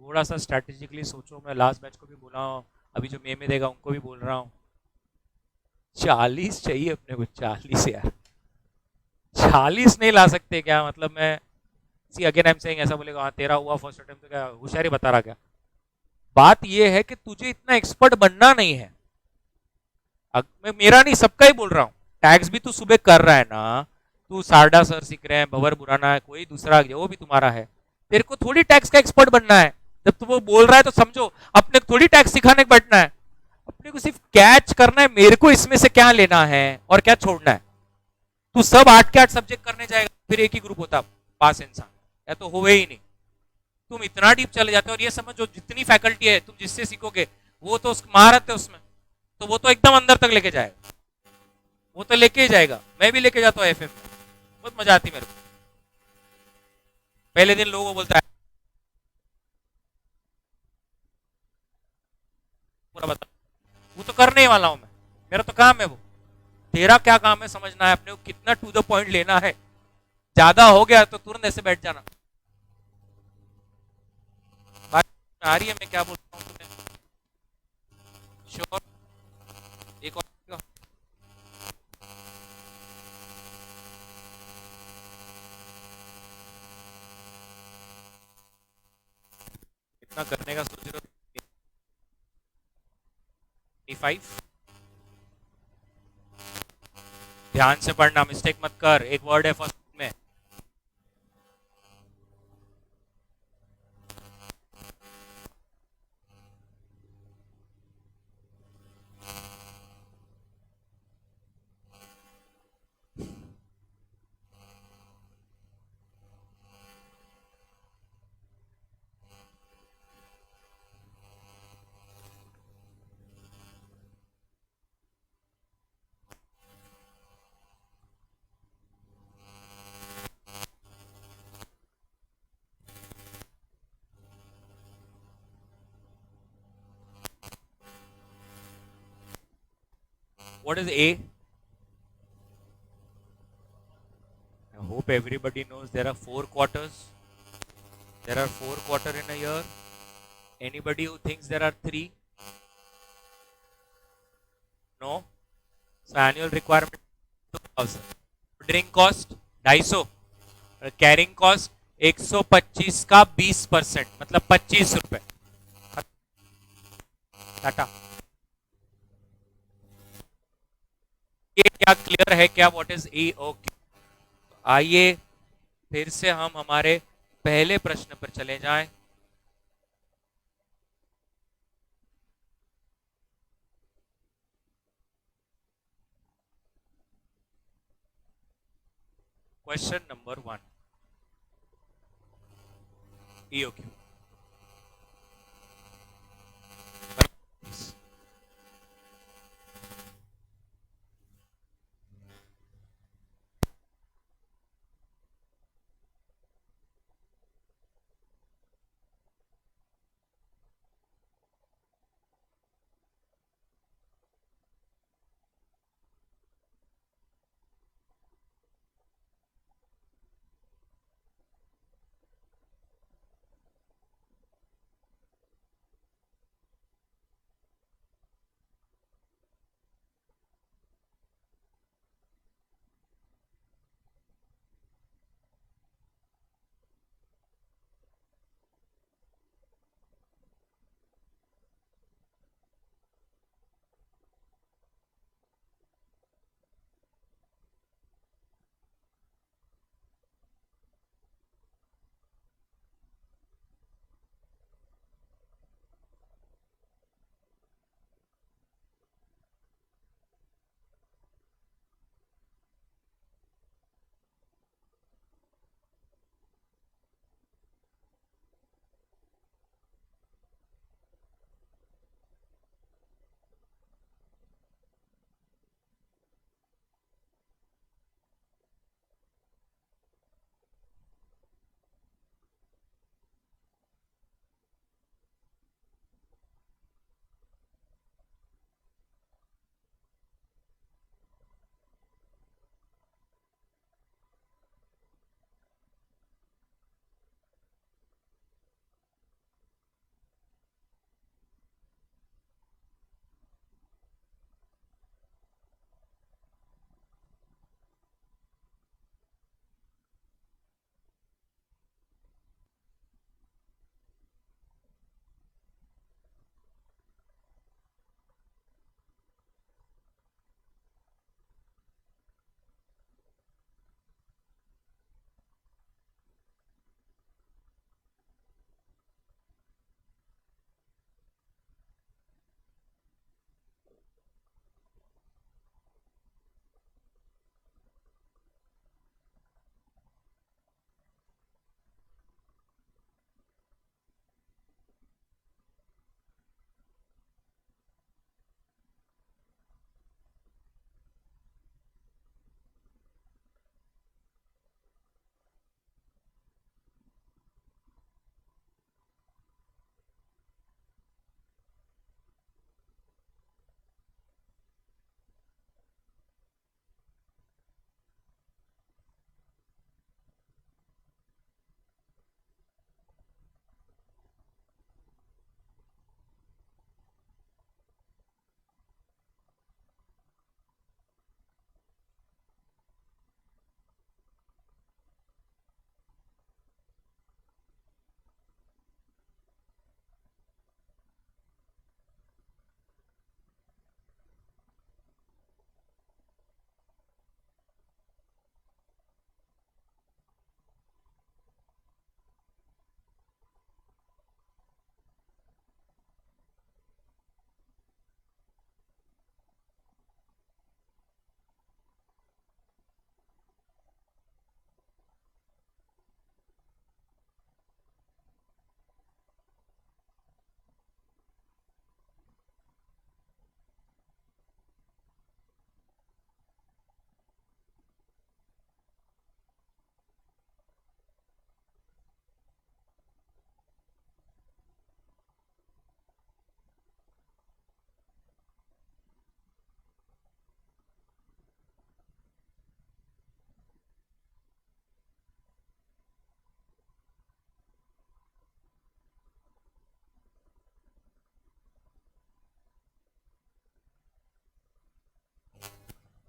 थोड़ा सा स्ट्रैटेजिकली सोचो। मैं लास्ट बैच को भी बोला हूँ, अभी जो मे में देगा उनको भी बोल रहा हूँ, 40 चाहिए अपने को, 40 यार, 40 नहीं ला सकते क्या? मतलब मैं see again I am saying, ऐसा बोलेगा हाँ तेरा हुआ फर्स्ट अटेम्प्ट, तो क्या होशियारी बता रहा क्या? बात ये है कि तुझे इतना एक्सपर्ट बनना नहीं है। मैं मेरा नहीं, सबका ही बोल रहा हूँ। टैक्स भी तू सुबह कर रहा है ना, तू सारडा सर सीख रहे हैं, भवर बुराना है, कोई दूसरा वो भी तुम्हारा है। तेरे को थोड़ी टैक्स का एक्सपर्ट बनना है। जब तू वो बोल रहा है तो समझो अपने को थोड़ी टैक्स सिखाने बैठना है, अपने को सिर्फ कैच करना है मेरे को इसमें से क्या लेना है और क्या छोड़ना है। तू सब 8 के 8 सब्जेक्ट करने जाएगा, फिर एक ही ग्रुप होता पास इंसान, या तो होवे ही नहीं। तुम इतना डीप चले जाते हो, और ये समझो जितनी फैकल्टी है तुम जिससे सीखोगे वो तो महारत है उसमें, तो वो तो एकदम अंदर तक लेके जाएगा, वो तो लेके ही जाएगा। मैं भी लेके जाता हूँ एफएम में, बहुत मजा आती मेरे को। पहले दिन लोगों को बोलता है पूरा बता, वो तो करने ही वाला हूं मैं, मेरा तो काम है वो। तेरा क्या काम है समझना है अपने को, कितना टू द पॉइंट लेना है। ज्यादा हो गया तो तुरंत ऐसे बैठ जाना। बात आ रही है मैं क्या बोल रहा हूँ तुम्हें? श्योर? एक और कितना करने का सोच रहे हो? 5। ध्यान से पढ़ना, मिस्टेक मत कर, एक वर्ड है फर्स्ट में। What is A? I hope everybody knows there are 4 quarters. There are 4 quarters in a year. Anybody who thinks there are 3? No. So annual requirement 2000. Drink cost 250. Carrying cost 125 का 20%, मतलब 25 रुपए। टाटा। ये क्या clear है क्या? What is E? Okay, आइए फिर से हम हमारे पहले प्रश्न पर चले जाएं। Question number 1, EOQ।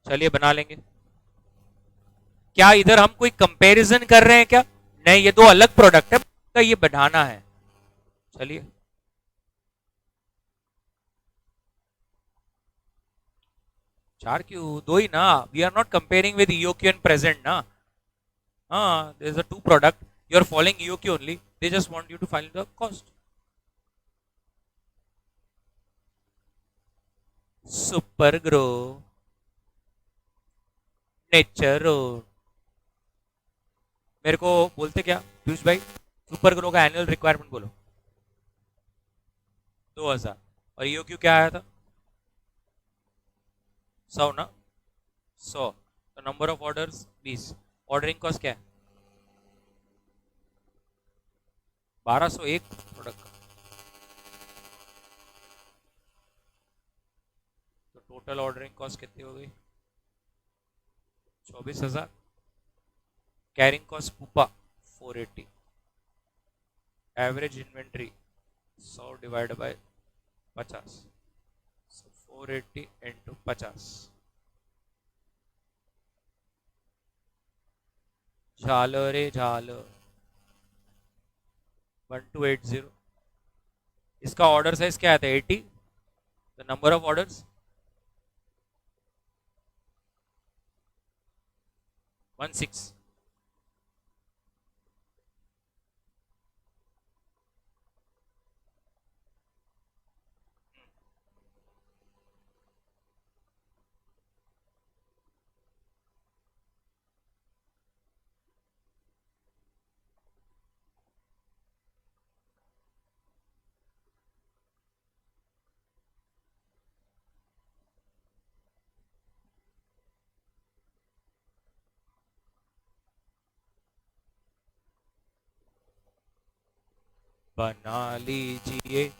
चलिए बना लेंगे। क्या इधर हम कोई कंपैरिजन कर रहे हैं क्या? नहीं, ये दो अलग प्रोडक्ट है, तो ये बढ़ाना है। चलिए, चार क्यों, दो ही ना। We are not comparing with EOQ and present ना। हाँ, there is a two product, you are following EOQ only, they just want you to find the cost. Super grow, nature, मेरे को बोलते क्या पीयूष भाई, सुपर ग्रो का annual requirement बोलो। 2000। और ईओक्यू क्या आया था? 100 ना, 100। तो number of orders 20। Ordering cost क्या है? 1200 एक प्रोडक्ट का। तो टोटल ऑर्डरिंग कॉस्ट कितनी हो गई? 24,000। Carrying cost pupa 480। Average inventory 100 divide by 50, 480 into 50। झालो रे झालो, 1280। इसका ऑर्डर साइज क्या आता है? 80। The number of orders 16। बना लीजिए।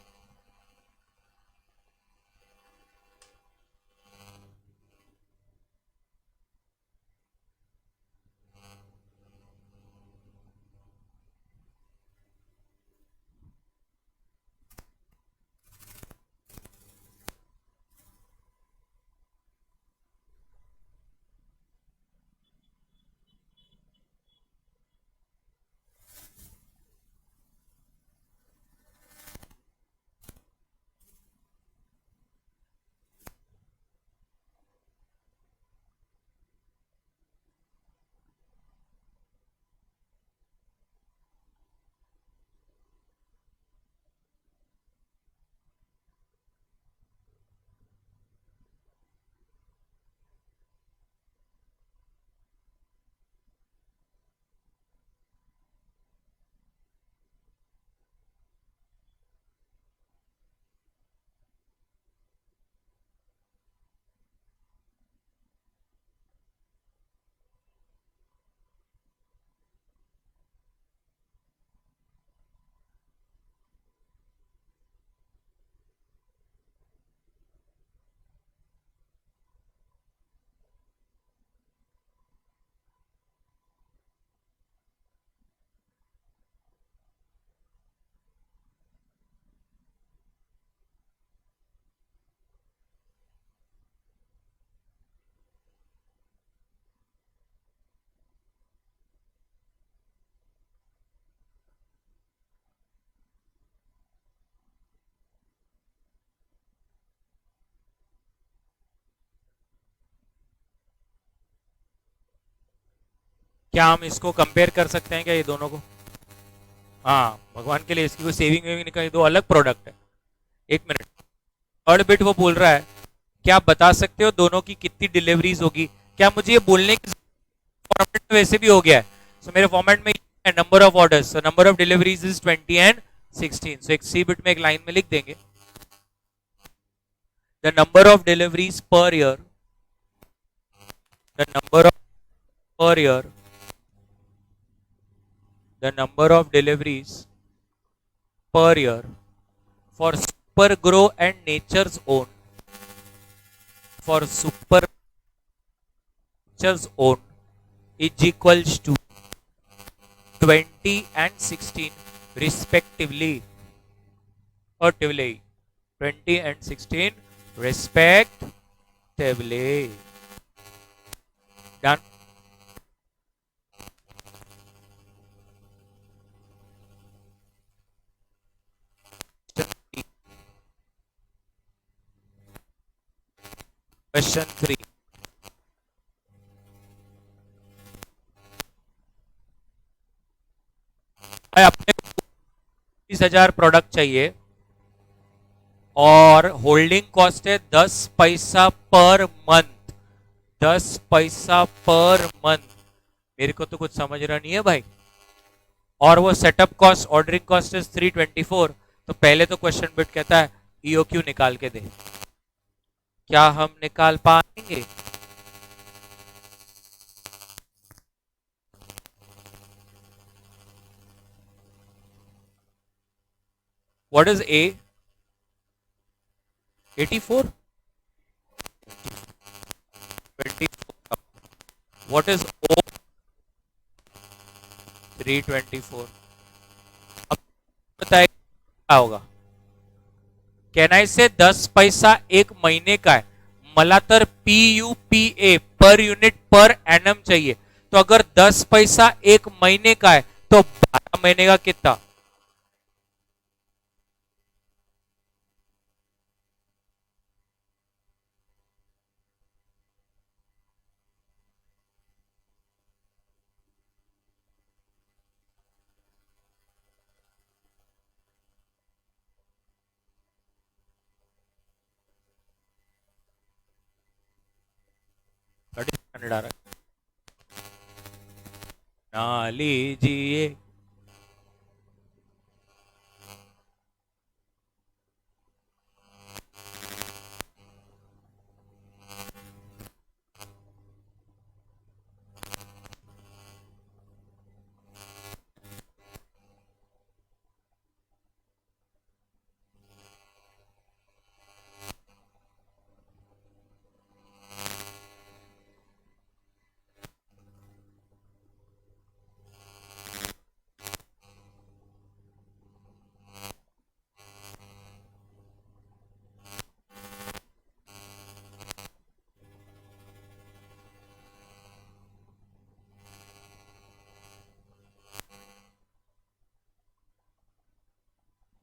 क्या हम इसको कंपेयर कर सकते हैं क्या, ये दोनों को? हाँ, भगवान के लिए इसकी कोई सेविंग वेविंग नहीं करी, दो अलग प्रोडक्ट है। एक मिनट, थर्ड बिट वो बोल रहा है, क्या आप बता सकते हो दोनों की कितनी डिलीवरीज होगी? क्या मुझे ये बोलने की फॉर्मेट में वैसे भी हो गया है? सो मेरे फॉर्मेट में number of orders, so number of deliveries is 20 and 16। सो एक सी बिट में एक लाइन में लिख देंगे, the number of deliveries per year, the number of per year, the number of deliveries per year for super grow and nature's own, for super nature's own is equals to 20 and 16 respectively, or 20 and 16 respectively. Done. Question 3. अपने 20,000 product चाहिए और holding cost है 10 पैसा per month. 10 पैसा per month. मेरे को तो कुछ समझ रहा नहीं है भाई। और वो setup cost ordering cost is 324, तो पहले तो क्वेश्चन बिट कहता है ईओक्यू निकाल के दे। क्या हम निकाल पाएंगे? What is A? 84, 24। What is O? 324। अब बताइए क्या होगा? कहना है से 10 पैसा एक महीने का है, मला तर PUPA per unit per annum चाहिए। तो अगर 10 पैसा एक महीने का है तो 12 महीने का कितना? ना लीजिए।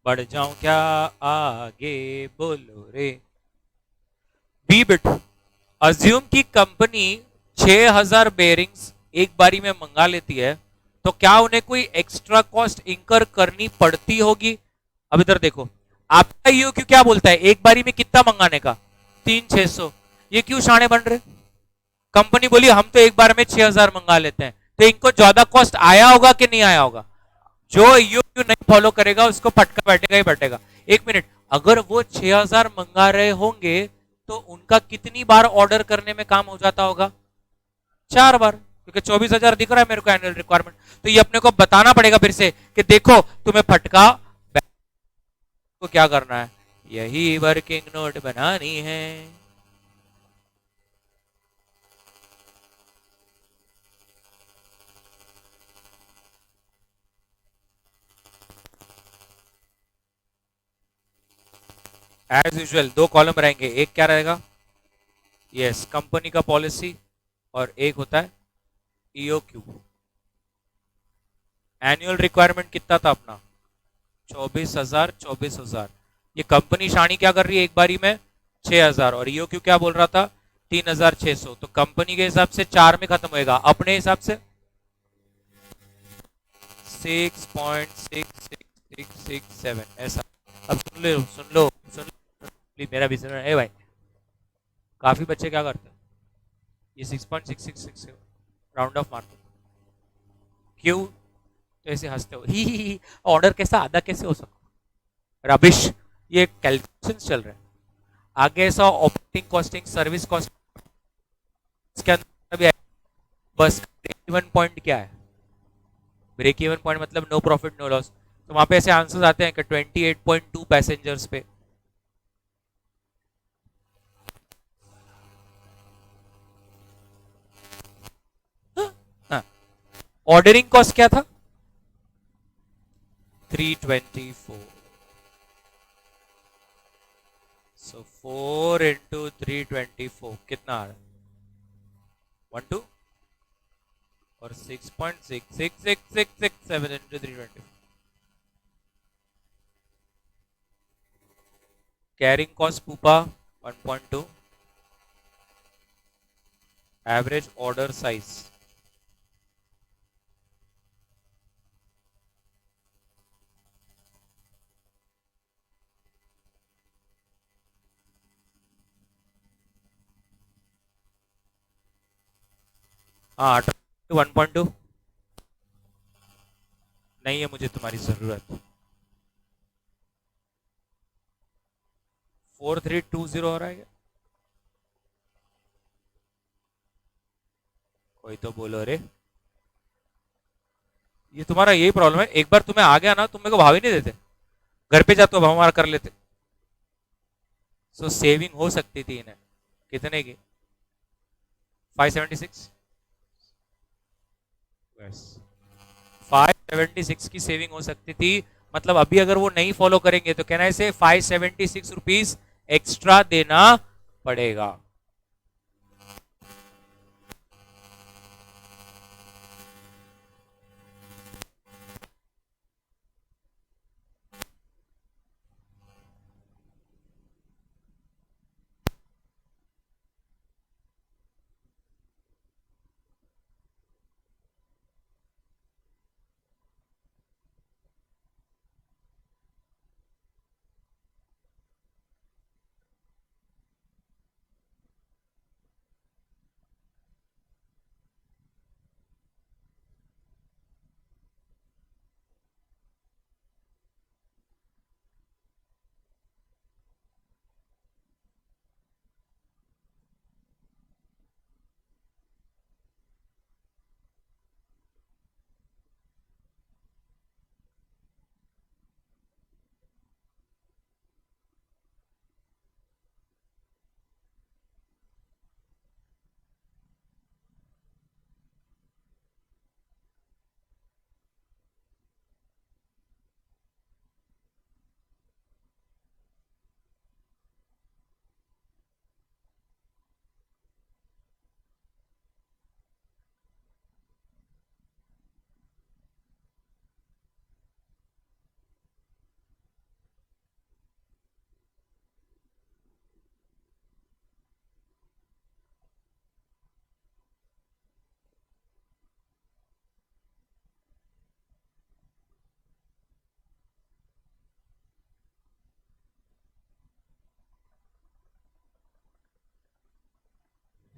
बढ़ जाऊं क्या आगे, बोलो रे। बी बिट, अज्यूम की कंपनी 6000 बेरिंग्स एक बारी में मंगा लेती है, तो क्या उन्हें कोई एक्स्ट्रा कॉस्ट इंकर करनी पड़ती होगी? अब इधर देखो, आपका यू क्यों क्या बोलता है एक बारी में कितना मंगाने का? 3600। ये क्यों शाणे बन रहे? कंपनी बोली हम तो एक बार में 6000 मंगा लेते हैं, तो इनको ज्यादा कॉस्ट आया होगा कि नहीं आया होगा? जो यू नहीं फॉलो करेगा उसको फटका बैठेगा ही बैठेगा। एक मिनट, अगर वो 6000 मंगा रहे होंगे तो उनका कितनी बार ऑर्डर करने में काम हो जाता होगा? 4 बार, क्योंकि 24,000 दिख रहा है मेरे को एनुअल रिक्वायरमेंट। तो ये अपने को बताना पड़ेगा फिर से कि देखो तुम्हें फटका को क्या करना है, यही वर्किंग नोट बनानी है। एज यूजुअल 2 कॉलम रहेंगे, एक क्या रहेगा? यस, कंपनी का पॉलिसी, और एक होता है ईओक्यू। एनुअल रिक्वायरमेंट कितना था अपना? 24,000, 24,000। ये कंपनी शानी क्या कर रही है एक बारी में? 6,000। और ईओक्यू क्या बोल रहा था? 3,600। तो कंपनी के हिसाब से 4 में खत्म होएगा, अपने हिसाब से 6.6667 ऐसा। अब सुन लो मेरा भी सुन। ए भाई, काफी बच्चे क्या करते हैं, ये 6.666 राउंड ऑफ मारते। क्यों तो ऐसे हंसते हो? ही ऑर्डर कैसा आधा कैसे हो सकता? रबिश, ये कैलकुलेशन चल रहा है। आगे ऐसा ऑपरेटिंग कॉस्टिंग, सर्विस कॉस्ट, इसके अंदर भी बस ब्रेक इवन पॉइंट क्या है? ब्रेक इवन पॉइंट मतलब नो प्रॉफिट नो लॉस। तो वहां पे ऐसे आंसर्स आते हैं कि 28.2 पैसेंजर्स पे। ऑर्डरिंग कॉस्ट क्या था? 324। सो 4 इंटू 324 कितना आ रहा है? 12 और 6.66667 into 324। Carrying cost pupa 1.2। Average order size हाँ 1.2। नहीं है मुझे तुम्हारी जरूरत। 4320 हो रहा है क्या? कोई तो बोलो रे। ये तुम्हारा यही प्रॉब्लम है, एक बार तुम्हें आ गया ना तुम मेरे को भाव ही नहीं देते। घर पे जा तो भाव हमारा कर लेते। सो सेविंग हो सकती थी इन्हें कितने की? 576। बस 576 की सेविंग हो सकती थी। मतलब अभी अगर वो नहीं फॉलो करेंगे तो कहना ऐसे 576 रुपीज एक्स्ट्रा देना पड़ेगा।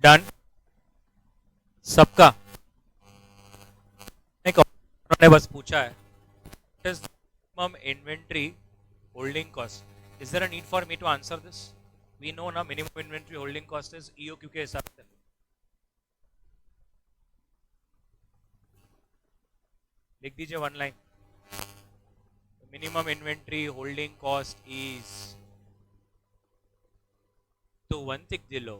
डन सबका? नहीं, उन्होंने बस पूछा है is minimum inventory holding cost. Is there a need for me to answer this? We know ना minimum inventory holding cost is EOQ के हिसाब से। लिख दीजिए one line. Minimum inventory holding cost is, तो वन टिक दिलो।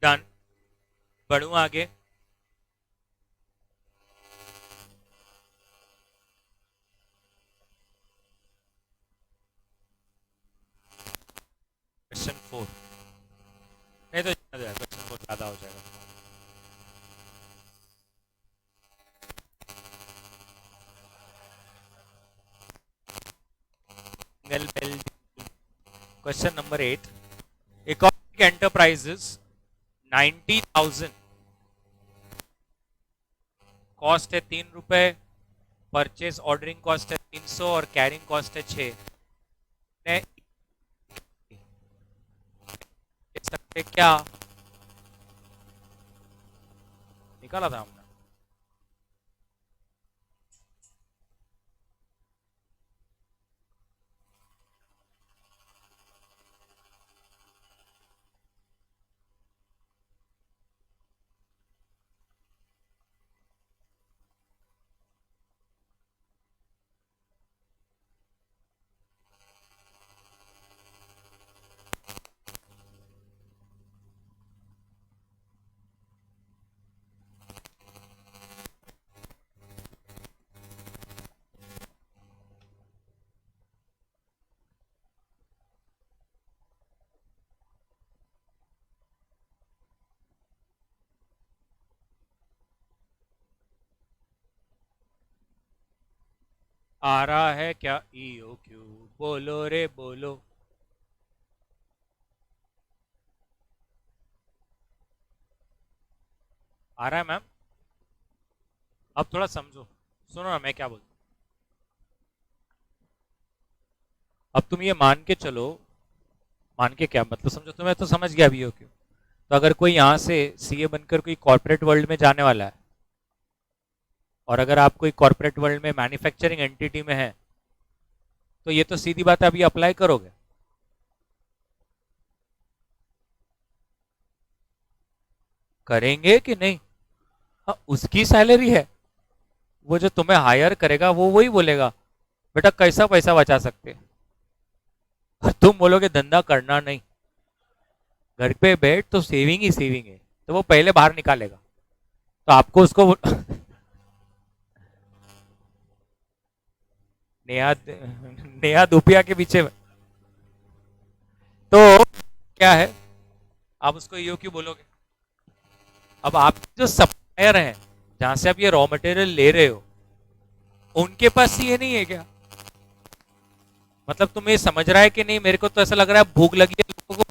Done. बढ़ू आगे। क्वेश्चन 4। नहीं तो क्वेश्चन 4 ज्यादा हो जाएगा। Single bell. Question number 8। Economic enterprises 90,000, cost है 3 रुपए, परचेज ऑर्डरिंग कॉस्ट है 300 और कैरिंग कॉस्ट है 6। सकते क्या निकाला था हमने? आ रहा है क्या ईओ क्यू? बोलो रे बोलो। आ रहा है मैम? अब थोड़ा समझो, सुनो ना मैं क्या बोलता हूँ। अब तुम ये मान के चलो, मान के क्या मतलब समझो, तुम्हें तो समझ गया ईओ क्यू। तो अगर कोई यहाँ से सीए बनकर कोई कॉर्पोरेट वर्ल्ड में जाने वाला है, और अगर आप कोई कॉर्पोरेट वर्ल्ड में मैन्युफैक्चरिंग एंटिटी में है, तो ये तो सीधी बात है, अभी अप्लाई करोगे। करेंगे कि नहीं? हाँ, उसकी सैलरी है, वो जो तुम्हें हायर करेगा वो वही बोलेगा बेटा कैसा पैसा बचा सकते हैं। और तुम बोलोगे धंधा करना नहीं, घर पे बैठ तो सेविंग ही सेविंग है, तो वो पहले बाहर निकालेगा। तो आपको उसको नेहा नेहा धूपिया के पीछे। तो क्या है, आप उसको ईओ क्यों बोलोगे? अब आप जो सप्लायर हैं, जहां से आप ये रॉ मटेरियल ले रहे हो, उनके पास ये नहीं है क्या? मतलब तुम ये समझ रहा है कि नहीं? मेरे को तो ऐसा लग रहा है भूख लगी है, लोगों को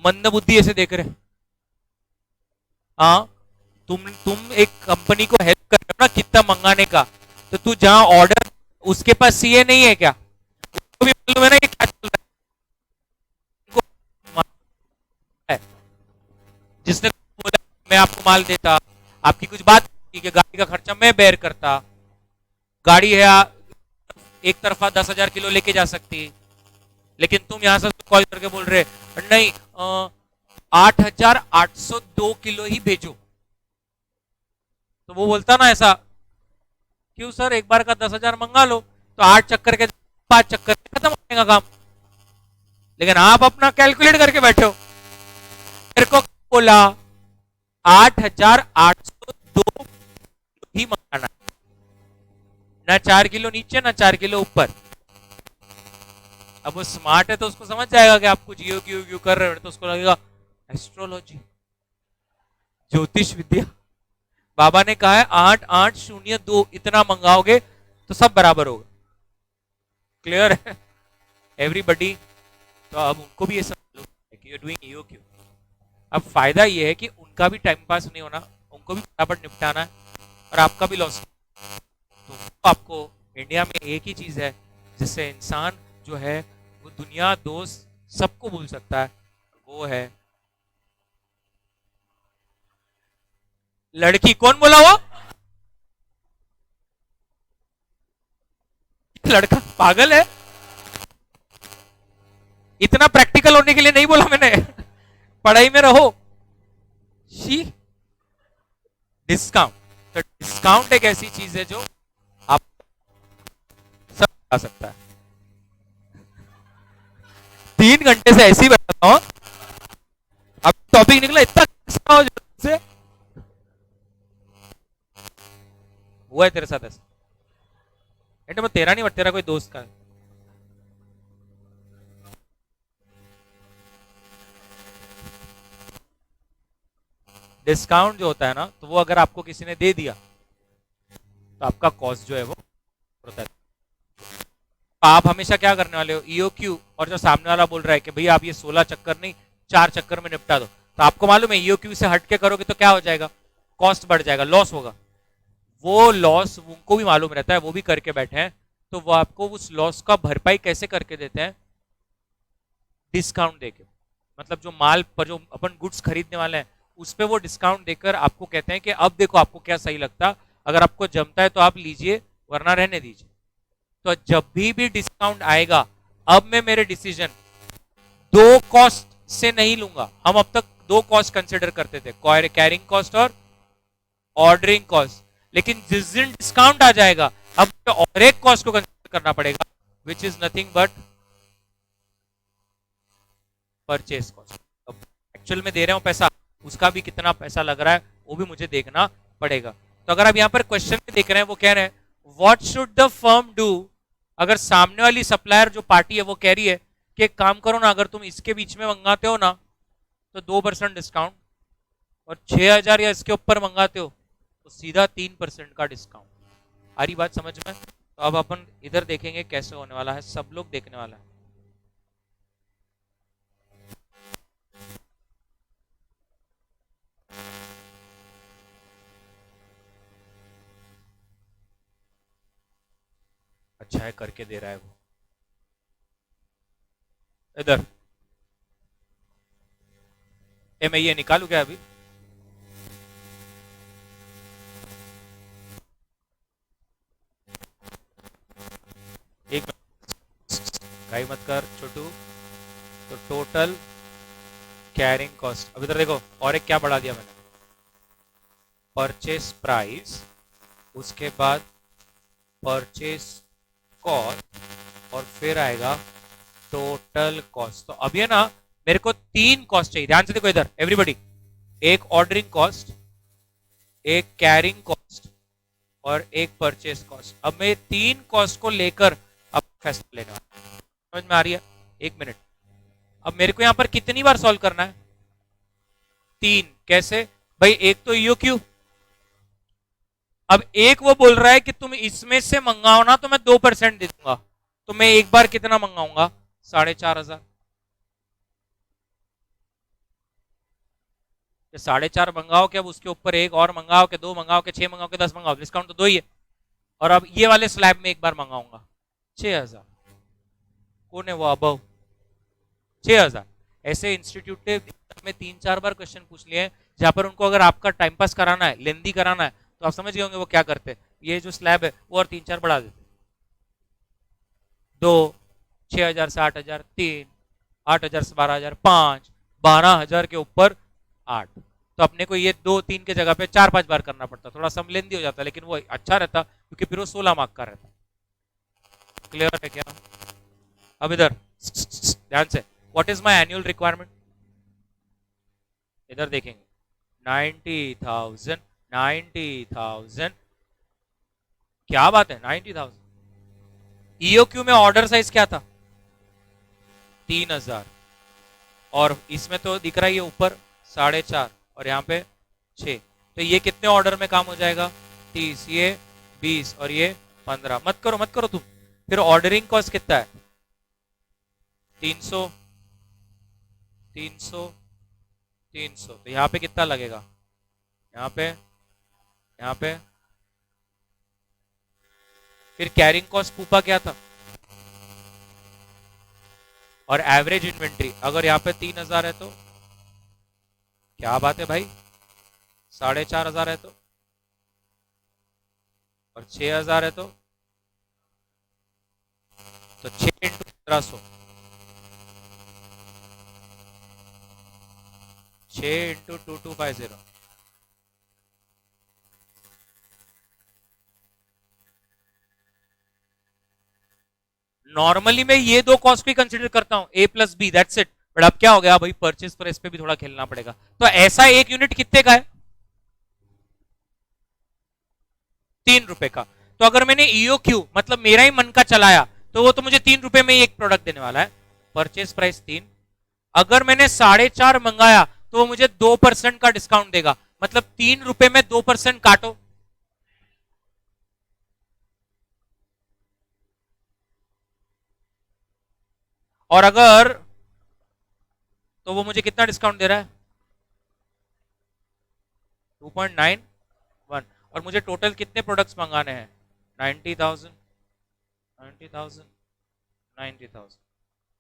मंद बुद्धि ऐसे देख रहे हैं। हाँ, तुम एक कंपनी को हेल्प कर रहे हो ना कितना मंगाने का, तो तू जहां ऑर्डर, उसके पास सीए नहीं है क्या? उसको भी मालूम है ना ये क्या चल रहा है? उनको मालूम है। जिसने बोला मैं आपको माल देता, आपकी कुछ बात की कि गाड़ी का खर्चा मैं बेयर करता, गाड़ी है एक तरफा 10,000 किलो लेके जा सकती, लेकिन तुम यहां से कॉल करके बोल रहे नहीं 8,802 किलो ही भेजो। तो वो बोलता ना ऐसा, क्यों सर एक बार का 10,000 मंगा लो, तो 8 चक्कर के 5 चक्कर खत्म हो जाएगा काम। लेकिन आप अपना कैलकुलेट करके बैठे हो। मेरे को बोला 8,802 ही मंगाना, ना 4 किलो नीचे ना 4 किलो ऊपर। अब वो स्मार्ट है तो उसको समझ जाएगा कि आप कुछ यो क्यू क्यू कर रहे हो, तो उसको लगेगा एस्ट्रोलॉजी, ज्योतिष विद्या। बाबा ने कहा है 8,802 इतना मंगाओगे तो सब बराबर होगा। क्लियर है एवरीबॉडी? तो अब उनको भी ये समझ लो कि यू डूइंग ईओ क्यू। अब फायदा ये है कि उनका भी टाइम पास नहीं होना, उनको भी फटाफट निपटाना है, और आपका भी लॉस। तो आपको इंडिया में एक ही चीज है जिससे इंसान जो है वो दुनिया दोस्त सबको भूल सकता है, वो है लड़की। कौन बोला वो? लड़का पागल है, इतना प्रैक्टिकल होने के लिए नहीं बोला मैंने। पढ़ाई में रहो। शी डिस्काउंट, तो डिस्काउंट एक ऐसी चीज है जो आप सब आ सकता है। 3 घंटे से ऐसे ही बैठा हूं, अब टॉपिक निकला इतना से हुआ है तेरे साथ ऐसा? मैं तेरा नहीं बट तेरा कोई दोस्त का है। डिस्काउंट जो होता है ना, तो वो अगर आपको किसी ने दे दिया तो आपका कॉस्ट जो है वो होता है। आप हमेशा क्या करने वाले हो, ईओ क्यू, और जो सामने वाला बोल रहा है कि भैया आप ये 16 चक्कर नहीं 4 चक्कर में निपटा दो, तो आपको मालूम है ईओ क्यू से हट के करोगे तो क्या हो जाएगा, कॉस्ट बढ़ जाएगा, लॉस होगा। वो लॉस उनको भी मालूम रहता है, वो भी करके बैठे हैं, तो वो आपको उस लॉस का भरपाई कैसे करके देते हैं, डिस्काउंट देके। मतलब जो माल पर जो अपन गुड्स खरीदने वाले हैं उस पर वो डिस्काउंट देकर आपको कहते हैं कि अब देखो आपको क्या सही लगता, अगर आपको जमता है तो आप लीजिए वरना रहने दीजिए। तो जब भी डिस्काउंट आएगा, अब मैं मेरे डिसीजन दो कॉस्ट से नहीं लूंगा। हम अब तक दो कॉस्ट कंसिडर करते थे, कैरिंग कॉस्ट और ऑर्डरिंग कॉस्ट, लेकिन जिस दिन डिस्काउंट आ जाएगा अब और एक कॉस्ट को कंसिडर करना पड़ेगा, which is nothing but purchase cost. अब एक्चुअल में दे रहा हूं पैसा, उसका भी कितना पैसा लग रहा है वो भी मुझे देखना पड़ेगा। तो अगर आप यहां पर क्वेश्चन में देख रहे हैं, वो कह रहे हैं what should the firm do, अगर सामने वाली सप्लायर जो पार्टी है वो कह रही है कि एक काम करो ना, अगर तुम इसके बीच में मंगाते हो ना तो 2% डिस्काउंट, और 6,000 या इसके ऊपर मंगाते हो तो सीधा 3% का डिस्काउंट। आ रही बात समझ में? तो अब अपन इधर देखेंगे कैसे होने वाला है, सब लोग देखने वाला है। अच्छा है, करके दे रहा है वो। इधर मैं ये निकालू क्या अभी? एक गाई मत कर छोटू। तो टोटल कैरिंग कॉस्ट, अब इधर देखो और एक क्या बढ़ा दिया मैंने, परचेस प्राइस, उसके बाद परचेस कॉस्ट, और फिर आएगा टोटल कॉस्ट। तो अब ये ना मेरे को तीन कॉस्ट चाहिए, ध्यान से देखो इधर एवरीबॉडी। एक ऑर्डरिंग कॉस्ट, एक कैरिंग कॉस्ट, और एक परचेस कॉस्ट। अब मैं तीन कॉस्ट को लेकर अब फैसला लेने वाला, समझ में आ रही है? एक मिनट, अब मेरे को यहां पर कितनी बार सॉल्व करना है? तीन। कैसे भाई? एक तो ईओक्यू, अब एक वो बोल रहा है कि तुम इसमें से मंगाओ ना तो मैं 2% दे दूंगा, तो मैं एक बार कितना मंगाऊंगा? 4,500। 4,500 मंगाओ कि अब उसके ऊपर एक और मंगाओ कि दो मंगाओ कि 6 मंगाओ कि 10 मंगाओ, डिस्काउंट तो दो ही है। और अब ये वाले स्लैब में एक बार मंगाऊंगा 6,000। कौन है वो अबव? 6,000। ऐसे इंस्टीट्यूट में 3-4 बार क्वेश्चन पूछ लिए हैं जहां पर उनको अगर आपका टाइम पास कराना है, लेंदी कराना है, तो आप समझ गए होंगे वो क्या करते हैं। ये जो स्लैब है वो और 3-4 बढ़ा देते, 2, 6,000 से 8,000, 3, 8,000 से 12,000, 5, 12,000 के ऊपर 8। तो अपने को ये 2-3 के जगह पे 4-5 बार करना पड़ता, थोड़ा सम लेंदी हो जाता, लेकिन वो अच्छा रहता क्योंकि फिर वो 16 मार्क का रहता। क्लियर है क्या? अब इधर ध्यान से, what is my annual requirement? इधर देखेंगे 90,000, 90,000, क्या बात है 90,000। ईओक्यू में ऑर्डर साइज क्या था? 3,000, और इसमें तो दिख रहा है ये ऊपर 4.5 और यहाँ पे 6, तो ये कितने ऑर्डर में काम हो जाएगा? 30, ये 20 और ये 15। मत करो मत करो तुम। फिर ऑर्डरिंग कॉस्ट कितना है? 300, 300, 300। तो यहाँ पे कितना लगेगा? यहाँ पे, यहाँ पे। फिर कैरिंग कॉस्ट पूपा क्या था? और एवरेज इन्वेंट्री अगर यहाँ पे 3,000 है तो, क्या बात है भाई, 4,500 है और 6,000 है तो 6 इंटू 1,500, 6 इंटू 2250। नॉर्मली मैं ये दो कॉस्ट को कंसिडर करता हूं, A plus B, that's it. But अब क्या हो गया भाई, परचेस प्राइस पे भी थोड़ा खेलना पड़ेगा। तो ऐसा एक यूनिट कितने का है? 3 रुपए का। तो अगर मैंने ईओक्यू मतलब मेरा ही मन का चलाया तो वो तो मुझे 3 रुपए में ही एक प्रोडक्ट देने वाला है। परचेस प्राइस 3, अगर मैंने 4.5 मंगाया तो वो मुझे 2% का डिस्काउंट देगा, मतलब 3 रुपए में 2% काटो। और अगर, तो वो मुझे कितना डिस्काउंट दे रहा है? 2.91। और मुझे टोटल कितने प्रोडक्ट्स मंगाने हैं? 90,000, 90,000, 90,000।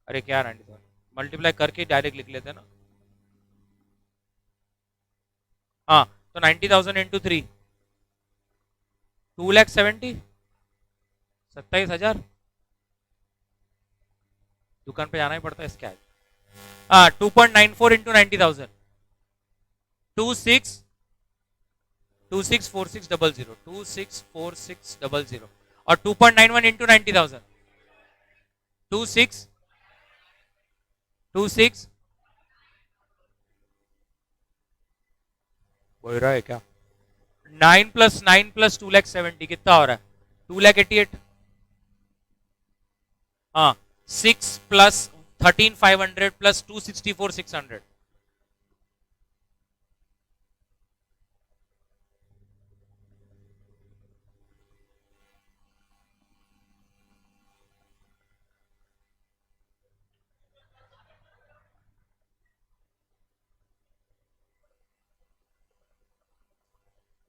अरे क्या 90,000, मल्टीप्लाई करके डायरेक्ट लिख लेते हैं ना। हाँ, तो 90,000 इंटू 3, 2,70,000, 27,000। दुकान पे जाना ही पड़ता है इसके आज। हाँ, 2.94 इंटू 90,000, 26, 264600, 264600। और 2.91 इंटू 90,000, 26, 26 हो रहा है क्या? 9 + 9 + 2,70,000 कितना हो रहा है? 2,88,000। हाँ, 6 + 13,500 + 264,600।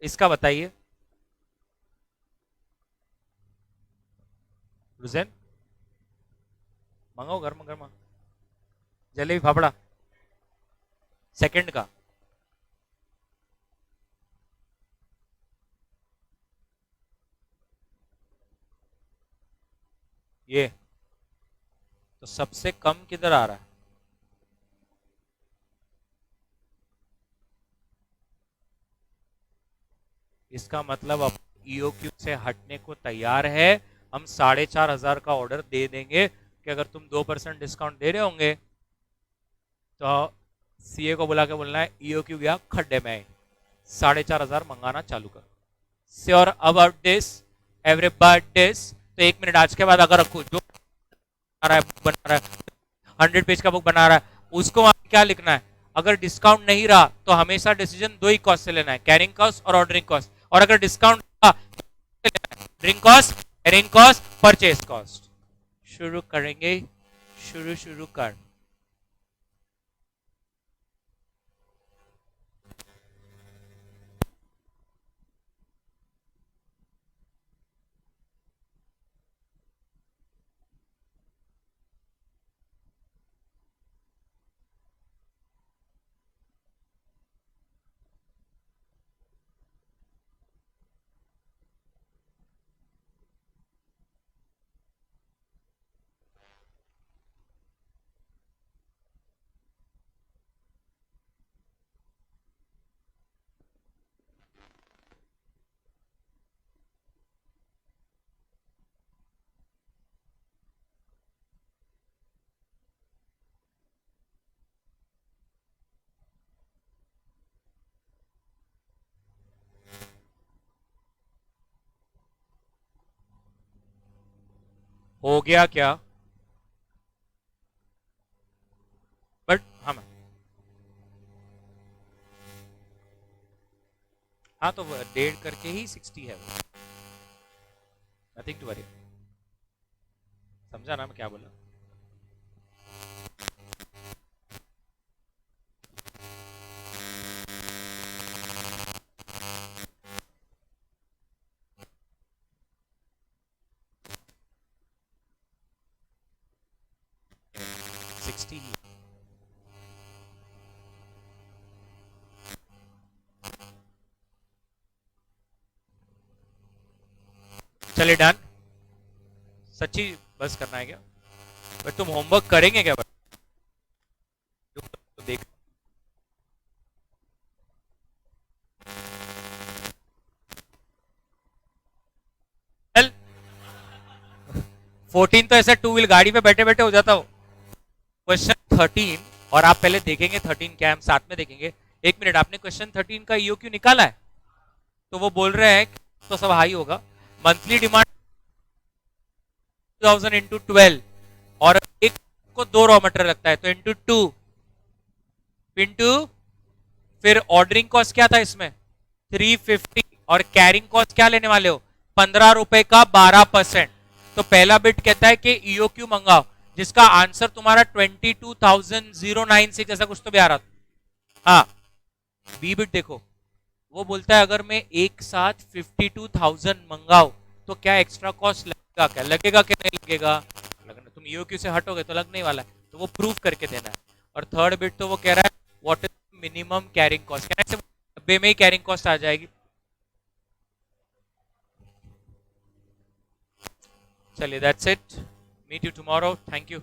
इसका बताइए रुजैन, मंगाओ गर्मा गर्मा जलेबी फाफड़ा सेकंड का। ये तो सबसे कम किधर आ रहा है? इसका मतलब अब ईओक्यू से हटने को तैयार है। हम 4,500 का ऑर्डर दे देंगे कि अगर तुम 2% डिस्काउंट दे रहे होंगे तो सीए को बुला के बोलना है ईओक्यू गया खड्डे में, 4,500 मंगाना चालू कर। Sure about this everybody? तो 1 मिनट, आज के बाद अगर रखो जो बना रहा है 100 पेज का बुक बना रहा है उसको वहां क्या लिखना है? अगर डिस्काउंट नहीं रहा तो हमेशा डिसीजन दो ही कॉस्ट से लेना है, कैरिंग कॉस्ट और ऑर्डरिंग कॉस्ट। और अगर discount drink cost, carrying cost, purchase cost. शुरू करेंगे, शुरू कर। हो गया क्या? बट हाँ हाँ, तो 1.5 करके ही 60 है वो, नथिंग टू वरी। समझा ना मैं क्या बोला? चलिए डन। सच्ची बस करना है क्या? बट तुम होमवर्क करेंगे क्या? तो देख 14 तो ऐसा 2 व्हील गाड़ी पे बैठे बैठे हो जाता हो। क्वेश्चन 13, और आप पहले देखेंगे 13 क्या, हम साथ में देखेंगे। 1 मिनट, आपने क्वेश्चन 13 का ईओ क्यू निकाला है? तो वो बोल रहे हैं तो सब हाई होगा। मंथली डिमांड 2000 इंटू 12, और एक को 2 रॉ मटेरियल लगता है तो इंटू 2 इंटू, फिर ऑर्डरिंग कॉस्ट क्या था इसमें 350, और कैरिंग कॉस्ट क्या लेने वाले हो 15 रुपए का 12%। तो पहला बिट कहता है कि ईओक्यू मंगाओ, जिसका आंसर तुम्हारा 22,096 ऐसा कुछ तो भी आ रहा था। हाँ, बी बिट देखो, वो बोलता है अगर मैं एक साथ 52,000 मंगाओ तो क्या एक्स्ट्रा कॉस्ट लगेगा, क्या लगेगा कि नहीं लगेगा? लगना, तुम ईओक्यू से हटोगे तो लगने वाला है, तो वो प्रूव करके देना है। और थर्ड बिट तो वो कह रहा है what is minimum carrying cost, कहना है 90 में ही कैरिंग कॉस्ट आ जाएगी। चलिए that's it, meet you tomorrow, thank you.